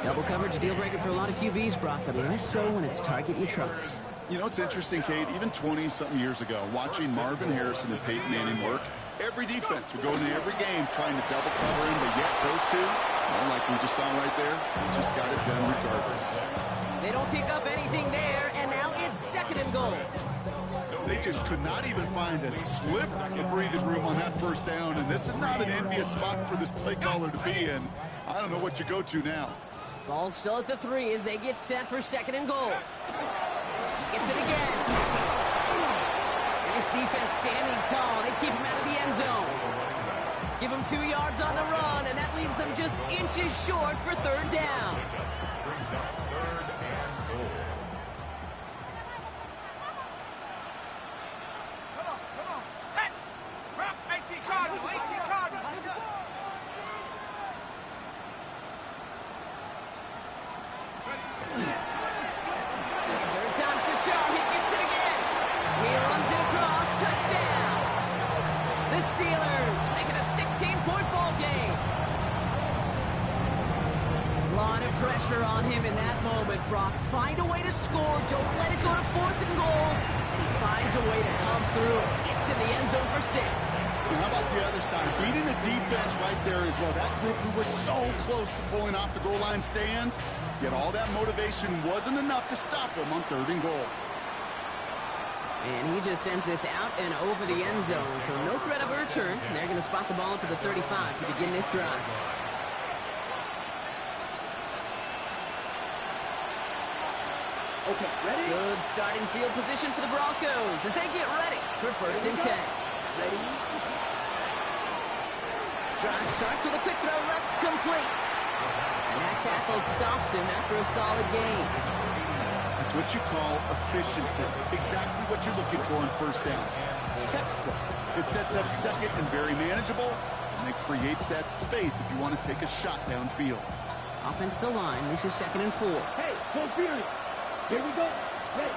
Double coverage deal breaker for a lot of QBs, Brock, but less so when it's target you trust. You know, it's interesting, Kate, even 20-something years ago, watching Marvin Harrison and Peyton Manning work, every defense would go into every game trying to double cover him, but yet those two, well, like we just saw right there, just got it done regardless. They don't pick up anything there, and now it's 2nd and goal. They just could not even find a sliver of breathing room on that 1st down, and this is not an envious spot for this play caller to be in. I don't know what you go to now. Ball still at the 3 as they get set for 2nd and goal. Gets it again. And this defense standing tall. They keep him out of the end zone. Give him 2 yards on the run, and that leaves them just inches short for 3rd down. Brings up 3rd and goal. Come on, set. Drop, 18 Cardinal, 18 Cardinal. Third time's the charm. He gets it again. He runs it across. Touchdown. The Steelers making a 16-point ball game. A lot of pressure on him in that moment, Brock. Find a way to score. Don't let it go to 4th and goal. And he finds a way to come through. Gets in the end zone for 6. And how about the other side? Beating the defense right there as well. That group who was so close to pulling off the goal line stand, yet all that motivation wasn't enough to stop him on 3rd and goal. And he just sends this out and over the end zone. So no threat of a return. They're going to spot the ball up at the 35 to begin this drive. Okay, ready? Good starting field position for the Broncos as they get ready for first and 10. Ready? Drive starts with a quick throw left, complete. And that tackle stops him after a solid gain. That's what you call efficiency. Exactly what you're looking for in first down. Textbook. It sets up second and very manageable, and it creates that space if you want to take a shot downfield. Offensive line, this is 2nd and 4. Hey, full period. Here we go. Ready?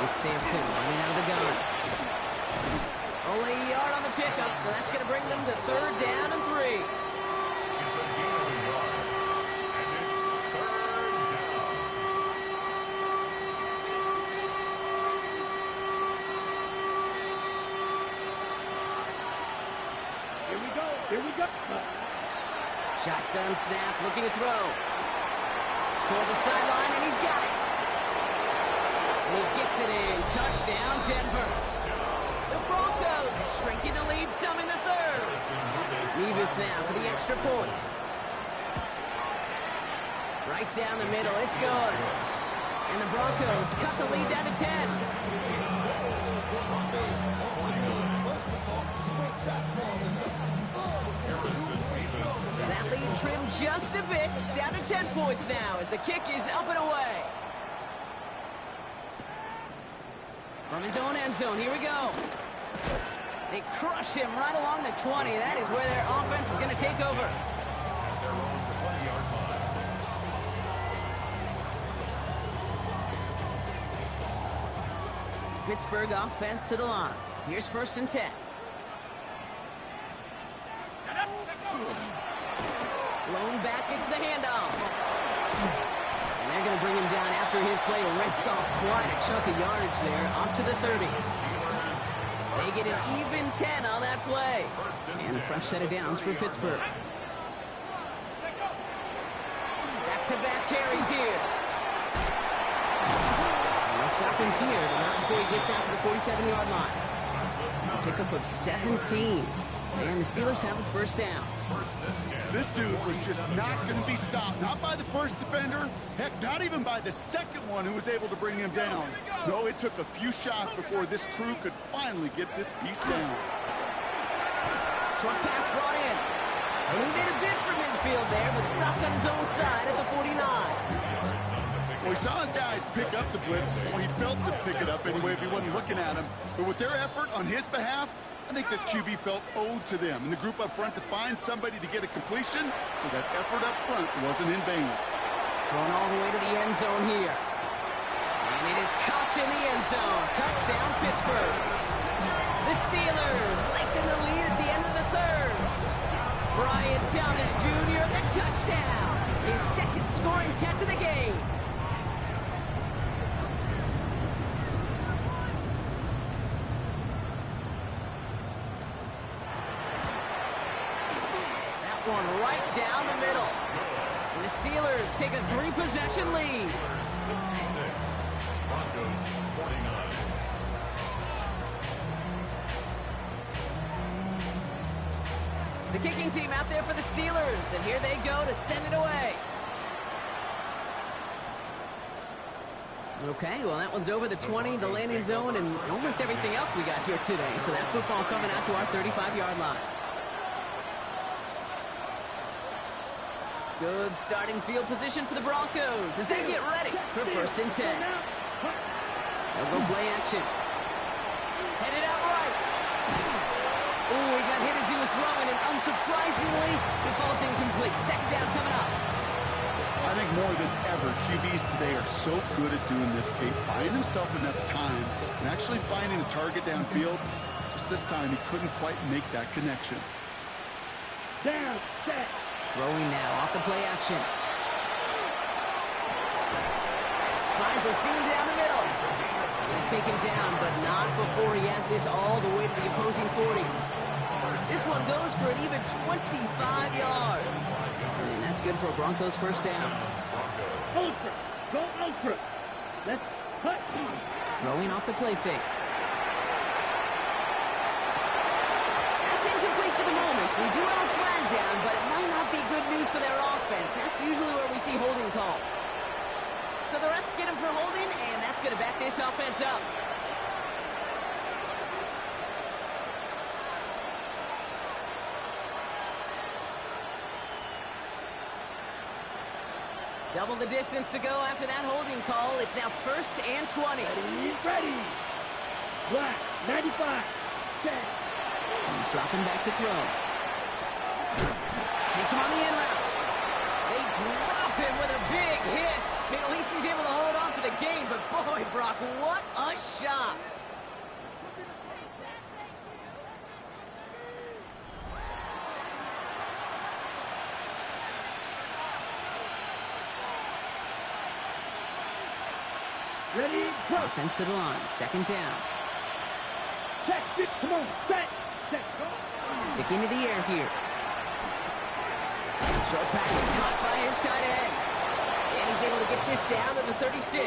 With Sampson running out of the gun. Only a yard on the pickup, so that's going to bring them to 3rd down and 3. It's a gain of a yard. And it's 3rd down. Here we go. Here we go. Shotgun snap, looking to throw. Toward the sideline, and he's got it. He gets it in. Touchdown, Denver. The Broncos shrinking the lead some in the 3rd. Nevis now for the extra point. Right down the middle, it's good. And the Broncos cut the lead down to 10. That lead trimmed just a bit, down to 10 points now as the kick is up and away. From his own end zone, here we go. They crush him right along the 20. That is where their offense is going to take over. Their own 20-yard line. Pittsburgh offense to the line. Here's 1st and 10. Lone back gets the handoff. And they're going to bring him down after his play rips off quite a chunk of yardage there, up to the 30. They get an even 10 on that play. And a fresh set of downs for Pittsburgh. Back-to-back carries here. And they'll stop him here, but not before he gets out to the 47-yard line. A pickup of 17. And the Steelers have a first down. This dude was just not going to be stopped. Not by the first defender. Heck, not even by the second one who was able to bring him down. No, it took a few shots before this crew could finally get this piece down. Short pass brought in. And he made a bid for midfield there, but stopped on his own side at the 49. Well, he saw his guys pick up the blitz. Well, he felt to pick it up anyway if he wasn't looking at him. But with their effort on his behalf, I think this QB felt owed to them and the group up front to find somebody to get a completion, so that effort up front wasn't in vain. Going all the way to the end zone here. And it is caught in the end zone. Touchdown, Pittsburgh. The Steelers lengthen the lead at the end of the 3rd. Brian Thomas Jr., the touchdown. His 2nd scoring catch of the game. One right down the middle. And the Steelers take a 3-possession lead. 66. Broncos 49. The kicking team out there for the Steelers. And here they go to send it away. Okay, well, that one's over the 20, the landing zone, and almost everything else we got here today. So that football coming out to our 35-yard line. Good starting field position for the Broncos as they get ready for 1st and 10. They'll go play action. Headed out right. Oh, he got hit as he was throwing, and unsurprisingly, he falls incomplete. 2nd down coming up. I think more than ever, QBs today are so good at doing this, Kate. Buying himself enough time and actually finding a target downfield. Just this time, he couldn't quite make that connection. Down, set. Throwing now off the play action. Finds a seam down the middle. He's taken down, but not before he has this all the way to the opposing 40. This one goes for an even 25 yards. And that's good for a Broncos first down. Ultra. Go ultra. Let's cut. Throwing off the play fake. That's incomplete for the moment. We do have a flag down, but it might not be good news for their offense. That's usually where we see holding calls. So So the refs get him for holding, and that's going to back this offense up. Double the distance to go after that holding call. It's now 1st and 20. Ready. Black, 95. Set. He's dropping back to throw. Hits him on the in route. They drop him with a big hit. At least he's able to hold on for the game. But boy, Brock, what a shot. Ready, go. Offense to the line. 2nd down. Check it. Come on. Set. Set. Sticking to the air here. Short pass caught by his tight end. And he's able to get this down to the 36.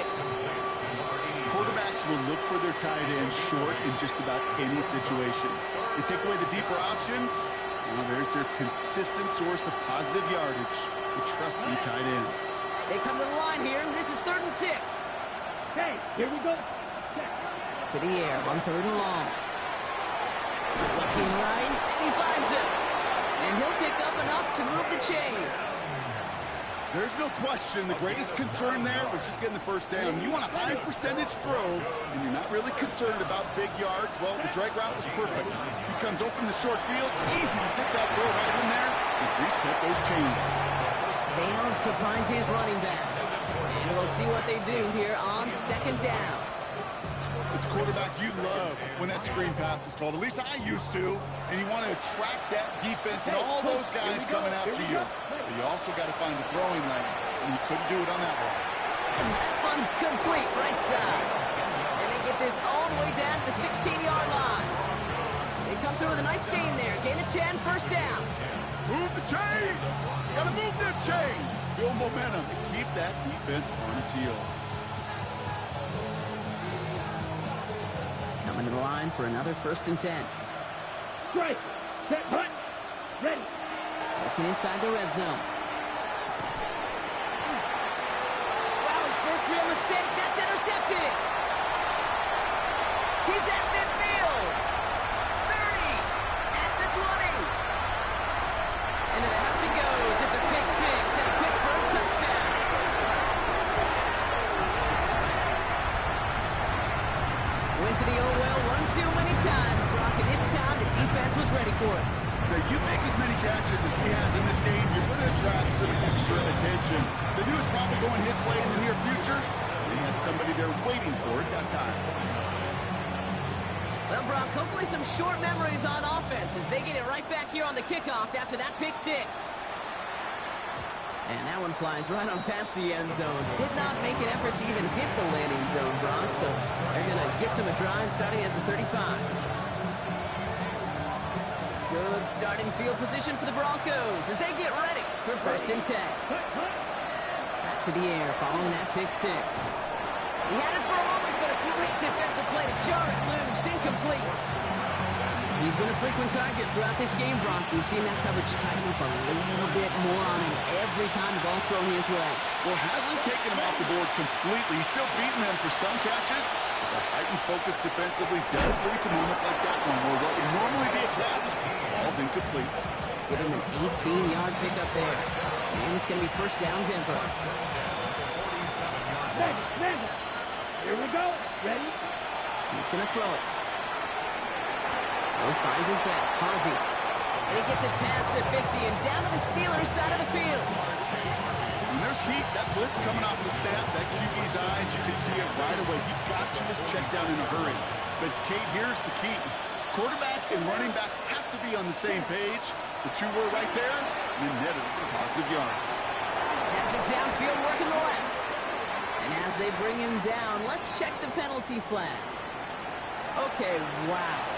Quarterbacks will look for their tight end short in just about any situation. They take away the deeper options. Well, there's their consistent source of positive yardage, the trusty tight end. They come to the line here. This is 3rd and 6. Okay, here we go. To the air on 3rd and long. Looking right, and he finds it. And he'll pick up enough to move the chains. There's no question the greatest concern there was just getting the 1st down. You want a high percentage throw, and you're not really concerned about big yards. Well, the drag route was perfect. He comes open the short field. It's easy to zip that throw right in there and reset those chains. Fails to find his running back. And we'll see what they do here on 2nd down. As a quarterback, you love when that screen pass is called. At least I used to. And you want to attract that defense and all those guys coming after you. But you also got to find the throwing lane. And you couldn't do it on that one. That one's complete right side. And they get this all the way down to the 16-yard line. They come through with a nice gain there. Gain of 10, 1st down. Move the chain! Gotta move this chain! Build momentum and keep that defense on its heels. Coming to the line for another 1st and 10. Strike. Set. Hunt. Ready. Looking inside the red zone. Wow, his first real mistake. That's intercepted. He's at midfield. 30. At the 20. Into the house he goes. It's a pick 6 and a Pittsburgh touchdown. Went to the old well one too many times, Brock, and this time the defense was ready for it. Now, you make as many catches as he has in this game, you're going to attract some extra attention. They knew it was probably going his way in the near future. They had somebody there waiting for it that time. Well, Brock, hopefully some short memories on offense as they get it right back here on the kickoff after that pick 6. And that one flies right on past the end zone. Did not make an effort to even hit the landing zone, Brock, so they're going to gift him a drive starting at the 35. Good starting field position for the Broncos as they get ready for 1st and 10. Back to the air following that pick 6. He had it for a moment, but a great defensive play to jar it loose, incomplete. He's been a frequent target throughout this game, Brock. We've seen that coverage tighten up a little bit more on him every time the ball's thrown his way. Well, hasn't taken him off the board completely. He's still beating them for some catches. But the heightened focus defensively does lead to moments like that one where what would normally be a catch falls incomplete. Give him an 18-yard pickup there. And it's going to be 1st down, Denver. Madden. Here we go. Ready. He's going to throw it. Oh, finds his back. Harvey. And he gets it past the 50 and down to the Steelers' side of the field. When there's heat, that blitz coming off the snap, that QB's eyes, you can see it right away. You've got to just check down in a hurry. But, Kate, here's the key. Quarterback and running back have to be on the same page. The two were right there, and then netted some positive yards. Has it downfield working the left. And as they bring him down, let's check the penalty flag. Okay, wow.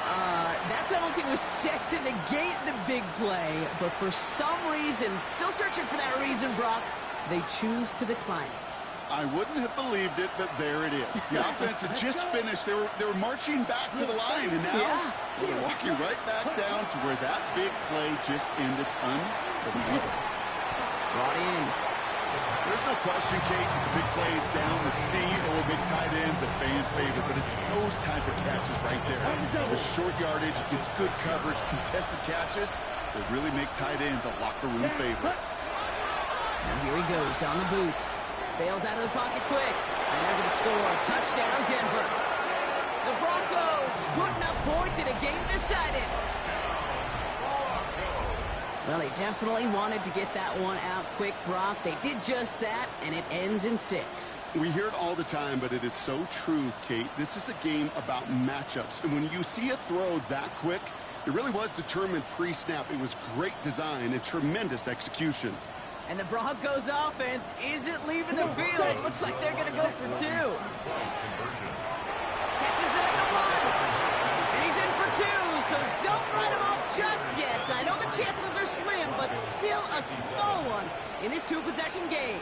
That penalty was set to negate the big play, but for some reason, still searching for that reason, Brock, they choose to decline it. I wouldn't have believed it, but there it is. The offense had just finished. They were marching back to the line, and now they're walking right back down to where that big play just ended unbelievable. Brought in. There's no question, Kate, the big plays down the seam or big tight ends a fan favorite, but it's those type of catches right there. The short yardage against good coverage, contested catches that really make tight ends a locker room favorite. And here he goes on the boot. Bails out of the pocket quick. And they're going to score. Touchdown, Denver. The Broncos putting up points in a game decided. Well, they definitely wanted to get that one out quick, Brock. They did just that, and it ends in 6. We hear it all the time, but it is so true, Kate. This is a game about matchups. And when you see a throw that quick, it really was determined pre-snap. It was great design and tremendous execution. And the Broncos offense isn't leaving the field. Looks like they're going to go for 2. Catches it at the 1. And he's in for 2, so don't write him off just yet. I know the chances are slim, but still a small one in this 2-possession game.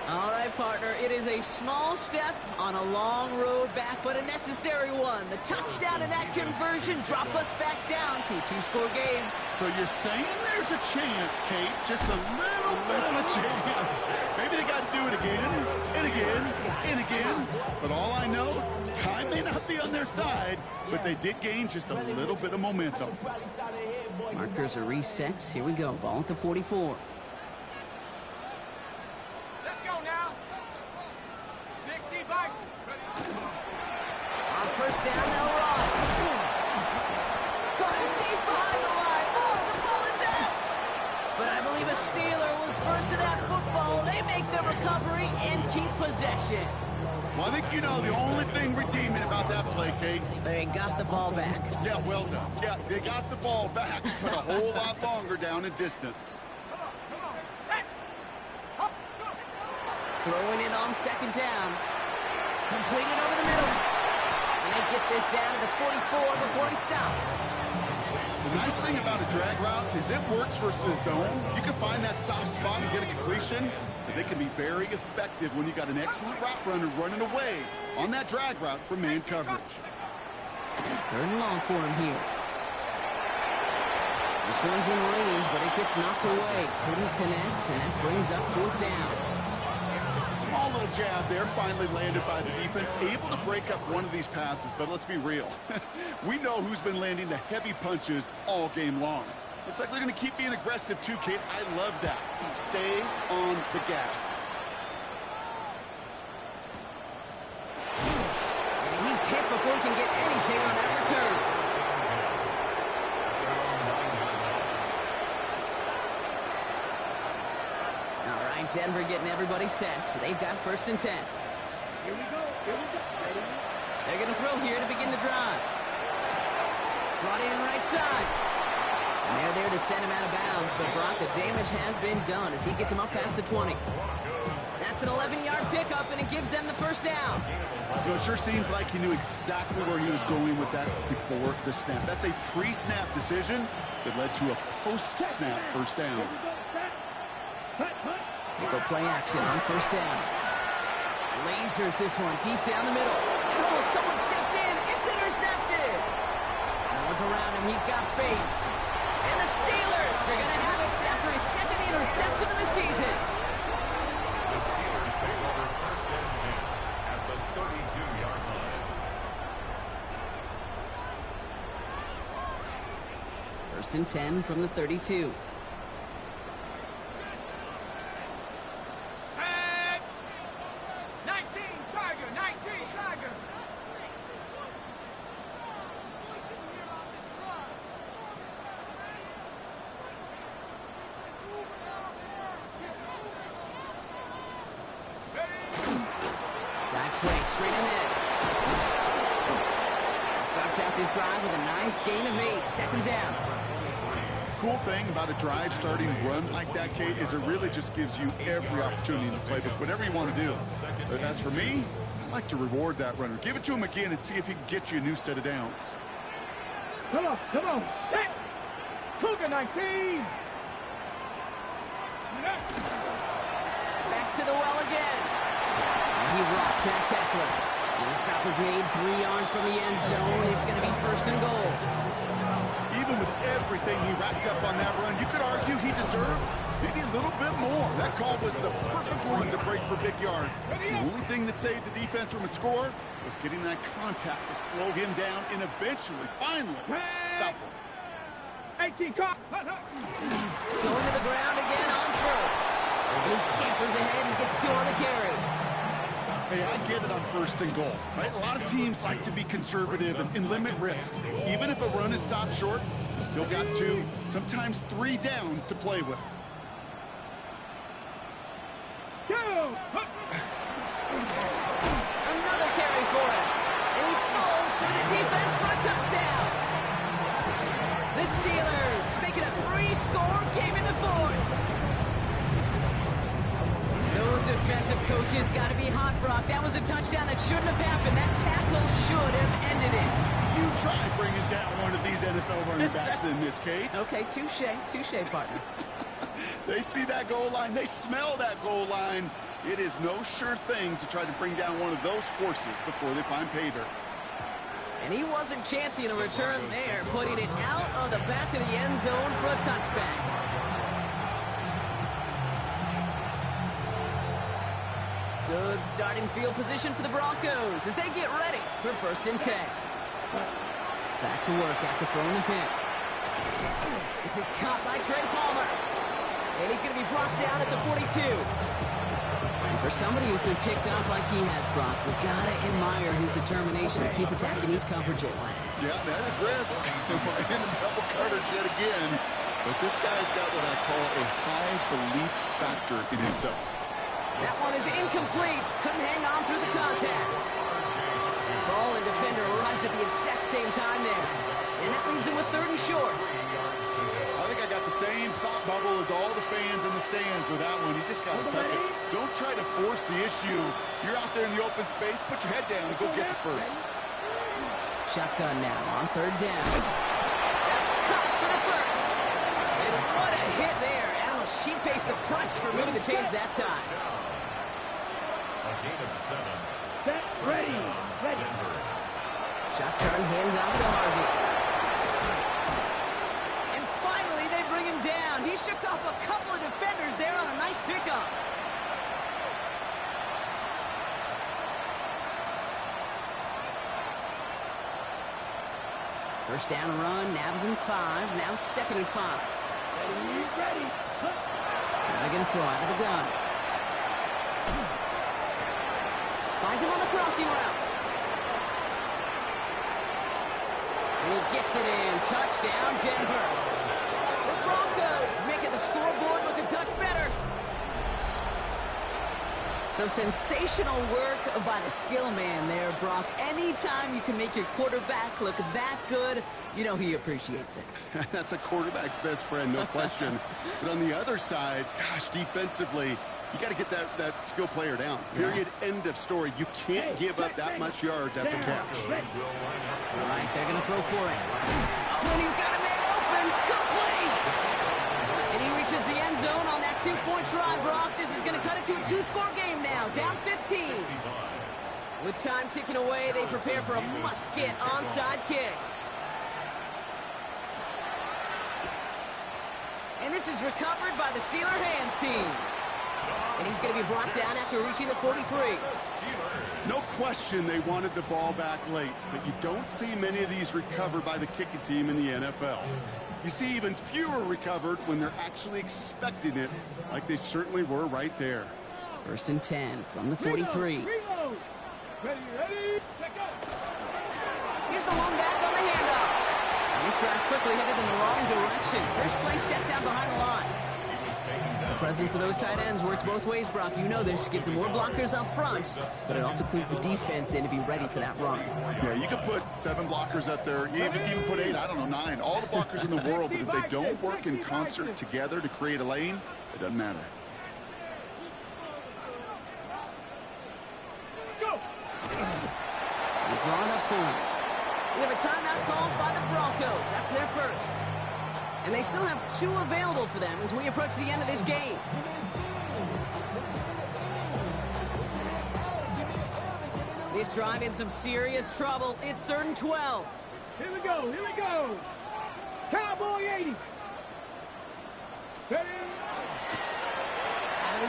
All right, partner, it is a small step on a long road back, but a necessary one. The touchdown and that conversion drop us back down to a 2-score game. So you're saying there's a chance, Kate, just a little bit of a chance. Maybe they got to do it again, and again, and again. But all I know, time may not be on their side, but they did gain just a little bit of momentum. Markers are reset. Here we go. Ball at the 44. Let's go now. 60 Bison. On first down, they'll run. Caught him deep behind the line. Oh, the ball is out. But I believe a Steeler was first to that football. They make the recovery and keep possession. Well, I think you know the only thing redeeming about that play, Kate. They got the ball back. Yeah, well done. Yeah, they got the ball back, but a whole lot longer down in distance. Come on. Set. Up, go. Throwing it on second down. Completed over the middle. And they get this down to the 44 before he stopped. The nice thing about a drag route is it works versus zone. You can find that soft spot and get a completion. But they can be very effective when you got an excellent route runner running away on that drag route from man coverage. 3rd and long for him here. This one's in range, but it gets knocked away. Couldn't connect, and that brings up 4th down. A small little jab there finally landed by the defense. Able to break up one of these passes, but let's be real. We know who's been landing the heavy punches all game long. Looks like they're going to keep being aggressive too, Kate. I love that. Stay on the gas. And he's hit before he can get anything on that return. All right, Denver getting everybody set. They've got 1st and 10. Here we go. Ready? They're going to throw here to begin the drive. Brought in right side. And they're there to send him out of bounds, but Brock, the damage has been done as he gets him up past the 20. That's an 11-yard pickup, and it gives them the 1st down. You know, it sure seems like he knew exactly where he was going with that before the snap. That's a pre-snap decision that led to a post-snap 1st down. They go play action on 1st down. Lasers this one deep down the middle. And oh, someone stepped in. It's intercepted. No one's around him. He's got space. And the Steelers are going to have it after his 2nd interception of the season. The Steelers take over 1st and 10 at the 32-yard line. 1st and 10 from the 32. Set. 19 Tiger. 19 Tiger. Dive play straight ahead. Starts out this drive with a nice gain of 8. 2nd down. Cool thing about a drive starting run like that, Kate, is it really just gives you every opportunity in the playbook, whatever you want to do. But as for me, I like to reward that runner. Give it to him again and see if he can get you a new set of downs. Come on. Set. Cougar 19. Back to the well again. And he rocks that tackler. And the stop is made 3 yards from the end zone. It's going to be 1st and goal. Even even with everything he racked up on that run, you could argue he deserved maybe a little bit more. That call was the perfect one to break for big yards. The only thing that saved the defense from a score was getting that contact to slow him down and eventually, finally, stop him. 18, call. Going to the ground again on first. And he scampers ahead and gets 2 on the carry. Hey, I get it on first and goal, right? A lot of teams like to be conservative and limit risk. Even if a run is stopped short, you still got 2, sometimes 3 downs to play with. Another carry for him. And he falls through the defense for a touchdown. The Steelers make it a 3-score game in the 4th. Those defensive coaches got to be hot, Brock. That was a touchdown that shouldn't have happened. That tackle should have ended it. You try bringing down one of these NFL running backs in this case. Okay, touche, partner. They see that goal line. They smell that goal line. It is no sure thing to try to bring down one of those horses before they find pay dirt. And he wasn't chancing a return there, putting it out of the back of the end zone for a touchback. Good starting field position for the Broncos as they get ready for 1st and 10. Back to work after throwing the pick. This is caught by Trey Palmer. And he's going to be brought down at the 42. And for somebody who's been picked off like he has, Brock, you got to admire his determination to keep attacking these coverages. Yeah, that is risk. And a double coverage yet again. But this guy's got what I call a high belief factor in himself. That one is incomplete. Couldn't hang on through the contact. Ball and defender arrived at the exact same time there. And that leaves him with 3rd and short. I think I got the same thought bubble as all the fans in the stands with that one. You just got to tuck it. Don't try to force the issue. You're out there in the open space. Put your head down and go get the first. Shotgun now on 3rd down. That's caught for the first. And what a hit there. Alex, she pays the price for moving the chains that time. A gain of 7. Set, ready. Shotgun hands off to Harvey. And finally, they bring him down. He shook off a couple of defenders there on a nice pickup. First down run, nabs him 5. Now 2nd and 5. Ready. Now they're going to throw out of the gun. Finds him on the crossing route. And he gets it in. Touchdown, Denver. The Broncos making the scoreboard look a touch better. So sensational work by the skill man there, Brock. Anytime you can make your quarterback look that good, you know he appreciates it. That's a quarterback's best friend, no question. But on the other side, gosh, defensively, you got to get that skill player down. Period. End of story. You can't give up that much yards after catch. All right, they're going to throw for it. Oh, and he's got a man open. Complete. And he reaches the end zone on that 2-point try, Brock. This is going to cut it to a 2-score game now. Down 15. With time ticking away, they prepare for a must-get onside kick. And this is recovered by the Steeler hands team. And he's going to be brought down after reaching the 43. No question they wanted the ball back late, but you don't see many of these recovered by the kicking team in the NFL. You see even fewer recovered when they're actually expecting it, like they certainly were right there. 1st and 10 from the 43. Ready. Let go. Here's the one back on the handoff. And this drive's quickly headed in the wrong direction. First play set down behind the line. The presence of those tight ends works both ways, Brock. You know this. Gives them more blockers up front, but it also clues the defense in to be ready for that run. Yeah, you could put 7 blockers up there, even put 8, I don't know, 9. All the blockers in the world, but if they don't work in concert together to create a lane, it doesn't matter. They're drawn up for him. We have a timeout called by the Broncos. That's their first. And they still have 2 available for them as we approach the end of this game. This drive in some serious trouble. It's 3rd and 12. Here we go. Count.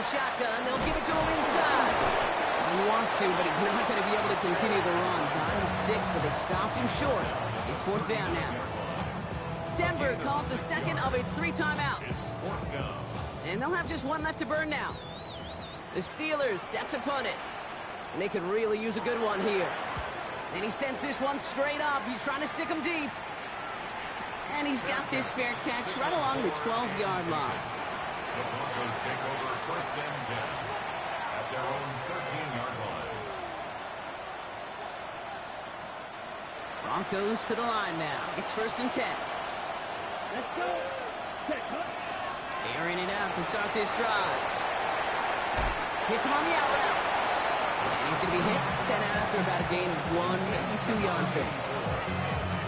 the shotgun. They'll give it to him inside. He wants to, but he's not going to be able to continue the run. Got him 6, but they stopped him short. It's 4th down now. Denver calls the second of its 3 timeouts. And they'll have just 1 left to burn now. The Steelers set to punt it. And they could really use a good one here. And he sends this one straight up. He's trying to stick him deep. And he's got this fair catch right along the 12-yard line. The Broncos take over 1st and 10 at their own 13-yard line. Broncos to the line now. It's 1st and 10. Let's go. Set up. Airing it out to start this drive. Hits him on the out route. And he's going to be hit, sent out after about a gain of 1, maybe 2 yards there.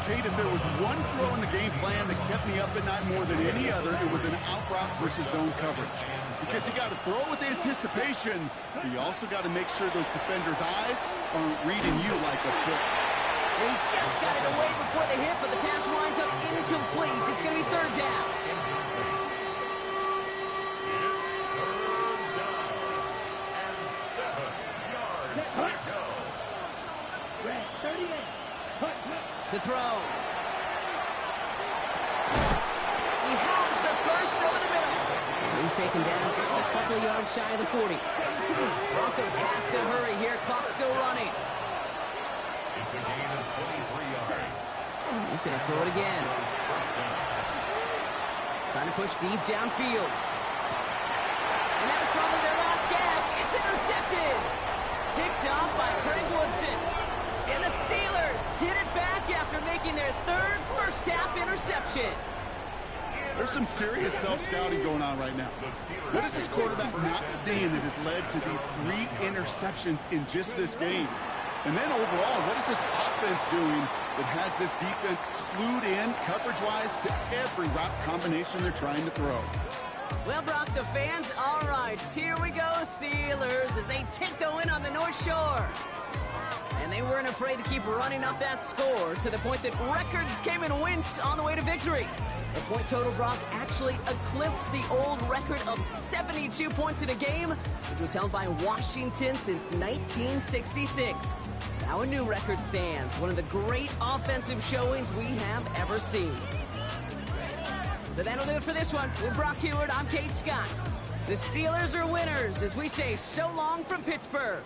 Kate, if there was one throw in the game plan that kept me up at night more than any other, it was an out route versus zone coverage. Because you got to throw with anticipation, but you also got to make sure those defenders' eyes aren't reading you like a book. He just got it away before the hit, but the pass winds up incomplete. It's going to be 3rd down. To throw. He has the first over the middle. And he's taken down just a couple yards shy of the 40. Broncos have to hurry here. Clock's still running. It's a gain of 23 yards. He's going to throw it again. Trying to push deep downfield. And that was probably their last gasp. It's intercepted. Picked off by Greg Woodson. And the Steelers get it back after making their 3rd first-half interception. There's some serious self-scouting going on right now. What is this quarterback not seeing that has led to these 3 interceptions in just this game? And then overall, what is this offense doing that has this defense clued in coverage-wise to every route combination they're trying to throw? Well, Brock, the fans, all right, here we go, Steelers, as they take the win on the North Shore. And they weren't afraid to keep running up that score to the point that records came and went on the way to victory. The point total, Brock, actually eclipsed the old record of 72 points in a game, which was held by Washington since 1966. Now a new record stands, one of the great offensive showings we have ever seen. So that'll do it for this one. With Brock Heward, I'm Kate Scott. The Steelers are winners as we say so long from Pittsburgh.